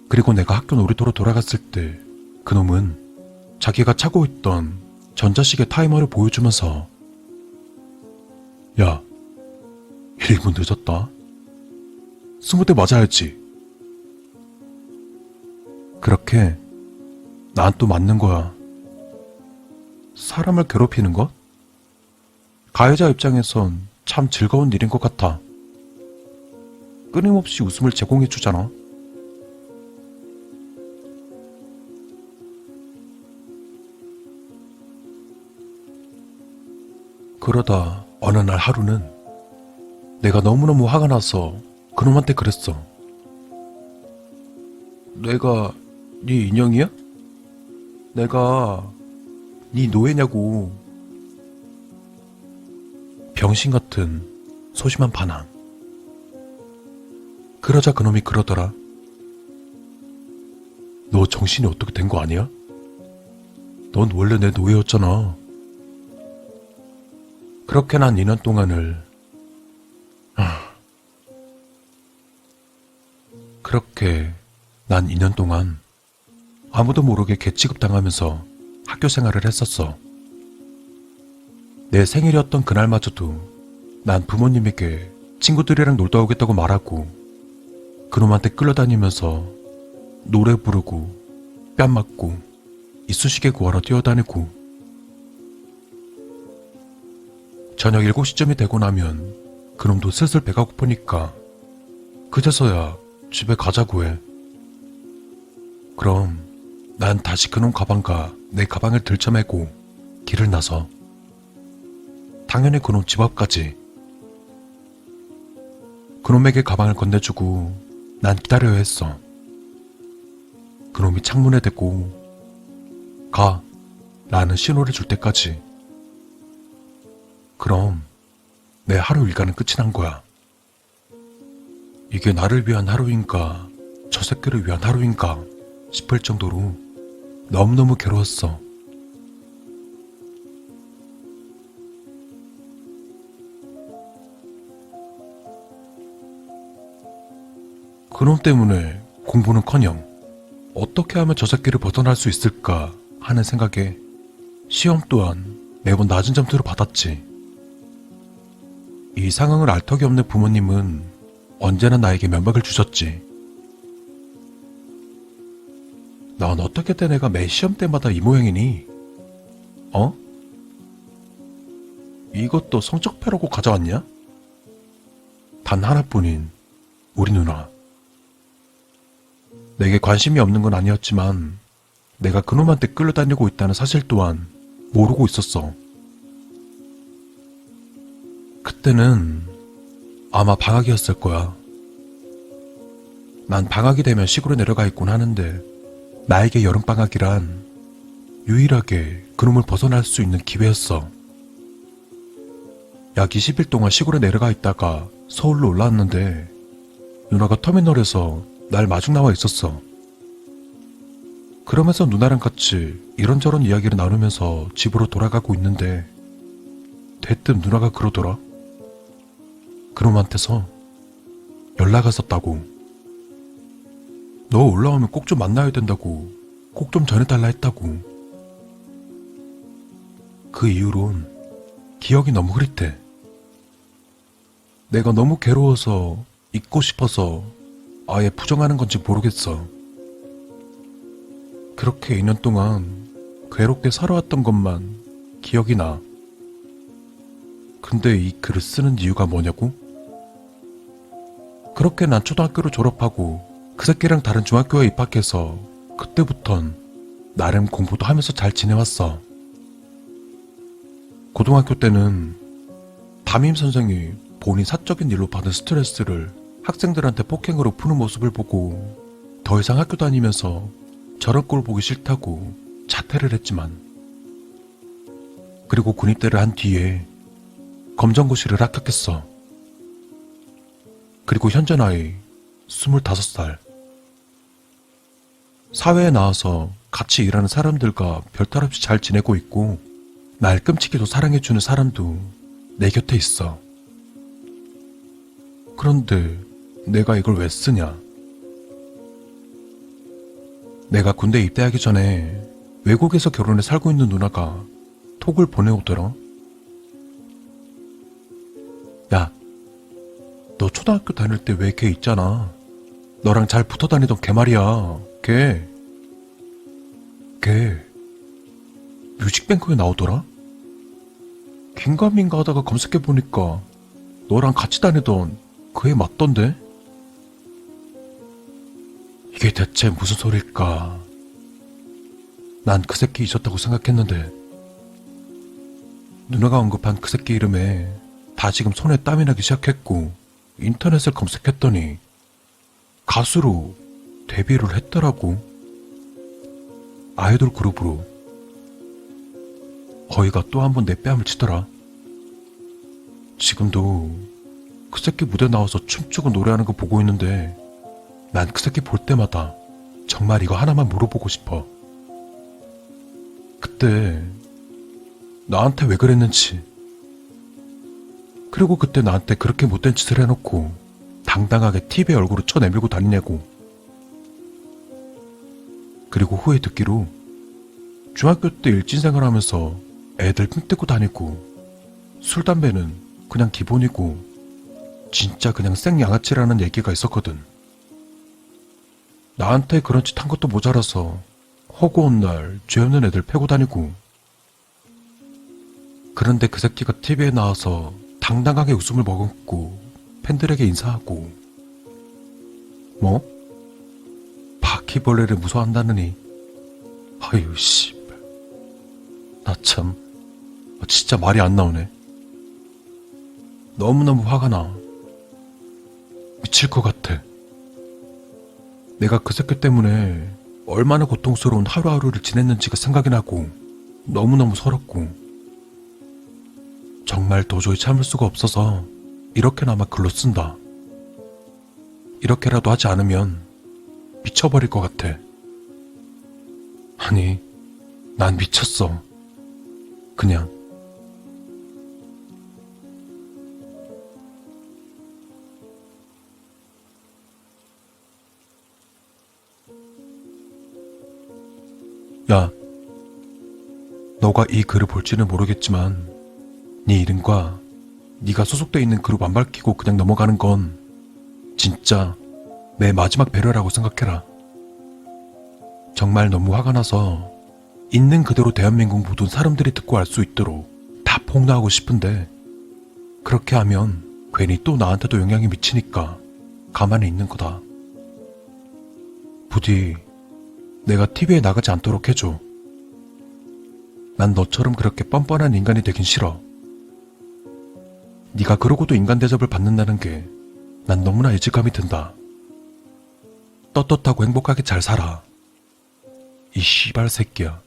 그리고 내가 학교 놀이터로 돌아갔을 때 그놈은 자기가 차고 있던 전자시계 타이머를 보여주면서 야, 1분 늦었다. 20대 맞아야지. 그렇게 난 또 맞는 거야. 사람을 괴롭히는 것? 가해자 입장에선 참 즐거운 일인 것 같아. 끊임없이 웃음을 제공해주잖아. 그러다 어느 날 하루는 내가 너무너무 화가 나서 그놈한테 그랬어. 내가 네 인형이야? 내가 네 노예냐고. 병신 같은 소심한 반항. 그러자 그놈이 그러더라. 너 정신이 어떻게 된 거 아니야? 넌 원래 내 노예였잖아. 그렇게 난 2년 동안을 그렇게 난 2년 동안 아무도 모르게 개취급당하면서 학교 생활을 했었어. 내 생일이었던 그날마저도 난 부모님에게 친구들이랑 놀다 오겠다고 말하고 그놈한테 끌려다니면서 노래 부르고 뺨 맞고 이쑤시개 구하러 뛰어다니고 저녁 7시쯤이 되고 나면 그놈도 슬슬 배가 고프니까 그제서야 집에 가자고 해. 그럼 난 다시 그놈 가방과 내 가방을 들쳐매고 길을 나서 당연히 그놈 집 앞까지. 그놈에게 가방을 건네주고 난 기다려야 했어. 그놈이 창문에 대고 가 라는 신호를 줄 때까지. 그럼 내 하루 일과는 끝이 난 거야. 이게 나를 위한 하루인가 저 새끼를 위한 하루인가 싶을 정도로 너무너무 괴로웠어. 그놈 때문에 공부는커녕 어떻게 하면 저 새끼를 벗어날 수 있을까 하는 생각에 시험 또한 매번 낮은 점수를 받았지. 이 상황을 알 턱이 없는 부모님은 언제나 나에게 면박을 주셨지. 넌 어떻게 된 애가 매 시험 때마다 이 모양이니? 어? 이것도 성적표라고 가져왔냐? 단 하나뿐인 우리 누나. 내게 관심이 없는 건 아니었지만 내가 그놈한테 끌려다니고 있다는 사실 또한 모르고 있었어. 그때는 아마 방학이었을 거야. 난 방학이 되면 시골에 내려가 있곤 하는데 나에게 여름방학이란 유일하게 그놈을 벗어날 수 있는 기회였어. 약 20일 동안 시골에 내려가 있다가 서울로 올라왔는데 누나가 터미널에서 날 마중 나와 있었어. 그러면서 누나랑 같이 이런저런 이야기를 나누면서 집으로 돌아가고 있는데 대뜸 누나가 그러더라. 그놈한테서 연락 왔었다고. 너 올라오면 꼭 좀 만나야 된다고, 꼭 좀 전해달라 했다고. 그 이후론 기억이 너무 흐릿해. 내가 너무 괴로워서 잊고 싶어서 아예 부정하는 건지 모르겠어. 그렇게 2년 동안 괴롭게 살아왔던 것만 기억이 나. 근데 이 글을 쓰는 이유가 뭐냐고? 그렇게 난 초등학교를 졸업하고 그 새끼랑 다른 중학교에 입학해서 그때부턴 나름 공부도 하면서 잘 지내왔어. 고등학교 때는 담임 선생이 본인 사적인 일로 받은 스트레스를 학생들한테 폭행으로 푸는 모습을 보고 더 이상 학교 다니면서 저런 꼴 보기 싫다고 자퇴를 했지만, 그리고 군입대를 한 뒤에 검정고시를 합격했어. 그리고 현재 나이 25살. 사회에 나와서 같이 일하는 사람들과 별탈 없이 잘 지내고 있고 날 끔찍이도 사랑해주는 사람도 내 곁에 있어. 그런데 내가 이걸 왜 쓰냐? 내가 군대 입대하기 전에 외국에서 결혼해 살고 있는 누나가 톡을 보내오더라. 야, 너 초등학교 다닐 때 왜 걔 있잖아. 너랑 잘 붙어 다니던 걔 말이야. 걔 뮤직뱅크에 나오더라? 긴가민가 하다가 검색해보니까 너랑 같이 다니던 그 애 맞던데? 이게 대체 무슨 소릴까? 난 그 새끼 잊었다고 생각했는데 누나가 언급한 그 새끼 이름에 다시금 손에 땀이 나기 시작했고 인터넷을 검색했더니 가수로 데뷔를 했더라고. 아이돌 그룹으로. 거기가 또 한 번 내 뺨을 치더라. 지금도 그 새끼 무대 나와서 춤추고 노래하는 거 보고 있는데 난 그 새끼 볼 때마다 정말 이거 하나만 물어보고 싶어. 그때 나한테 왜 그랬는지, 그리고 그때 나한테 그렇게 못된 짓을 해놓고 당당하게 TV에 얼굴을 쳐내밀고 다니냐고. 그리고 후에 듣기로 중학교 때 일진생활 하면서 애들 핑 뜯고 다니고 술 담배는 그냥 기본이고 진짜 그냥 생양아치라는 얘기가 있었거든. 나한테 그런 짓 한 것도 모자라서 허구한 날 죄 없는 애들 패고 다니고. 그런데 그 새끼가 TV에 나와서 당당하게 웃음을 머금고 팬들에게 인사하고 뭐? 바퀴벌레를 무서워한다느니. 아유 씨발, 나 참 진짜 말이 안 나오네. 너무너무 화가 나. 미칠 것 같아. 내가 그 새끼 때문에 얼마나 고통스러운 하루하루를 지냈는지가 생각이 나고 너무너무 서럽고 정말 도저히 참을 수가 없어서 이렇게나마 글로 쓴다. 이렇게라도 하지 않으면 미쳐버릴 것 같아. 아니, 난 미쳤어. 그냥. 야, 너가 이 글을 볼지는 모르겠지만 네 이름과 네가 소속돼 있는 그룹 안 밝히고 그냥 넘어가는 건 진짜 내 마지막 배려라고 생각해라. 정말 너무 화가 나서 있는 그대로 대한민국 모든 사람들이 듣고 알 수 있도록 다 폭로하고 싶은데 그렇게 하면 괜히 또 나한테도 영향이 미치니까 가만히 있는 거다. 부디 내가 TV에 나가지 않도록 해줘. 난 너처럼 그렇게 뻔뻔한 인간이 되긴 싫어. 네가 그러고도 인간 대접을 받는다는 게 난 너무나 이질감이 든다. 떳떳하고 행복하게 잘 살아. 이 씨발 새끼야.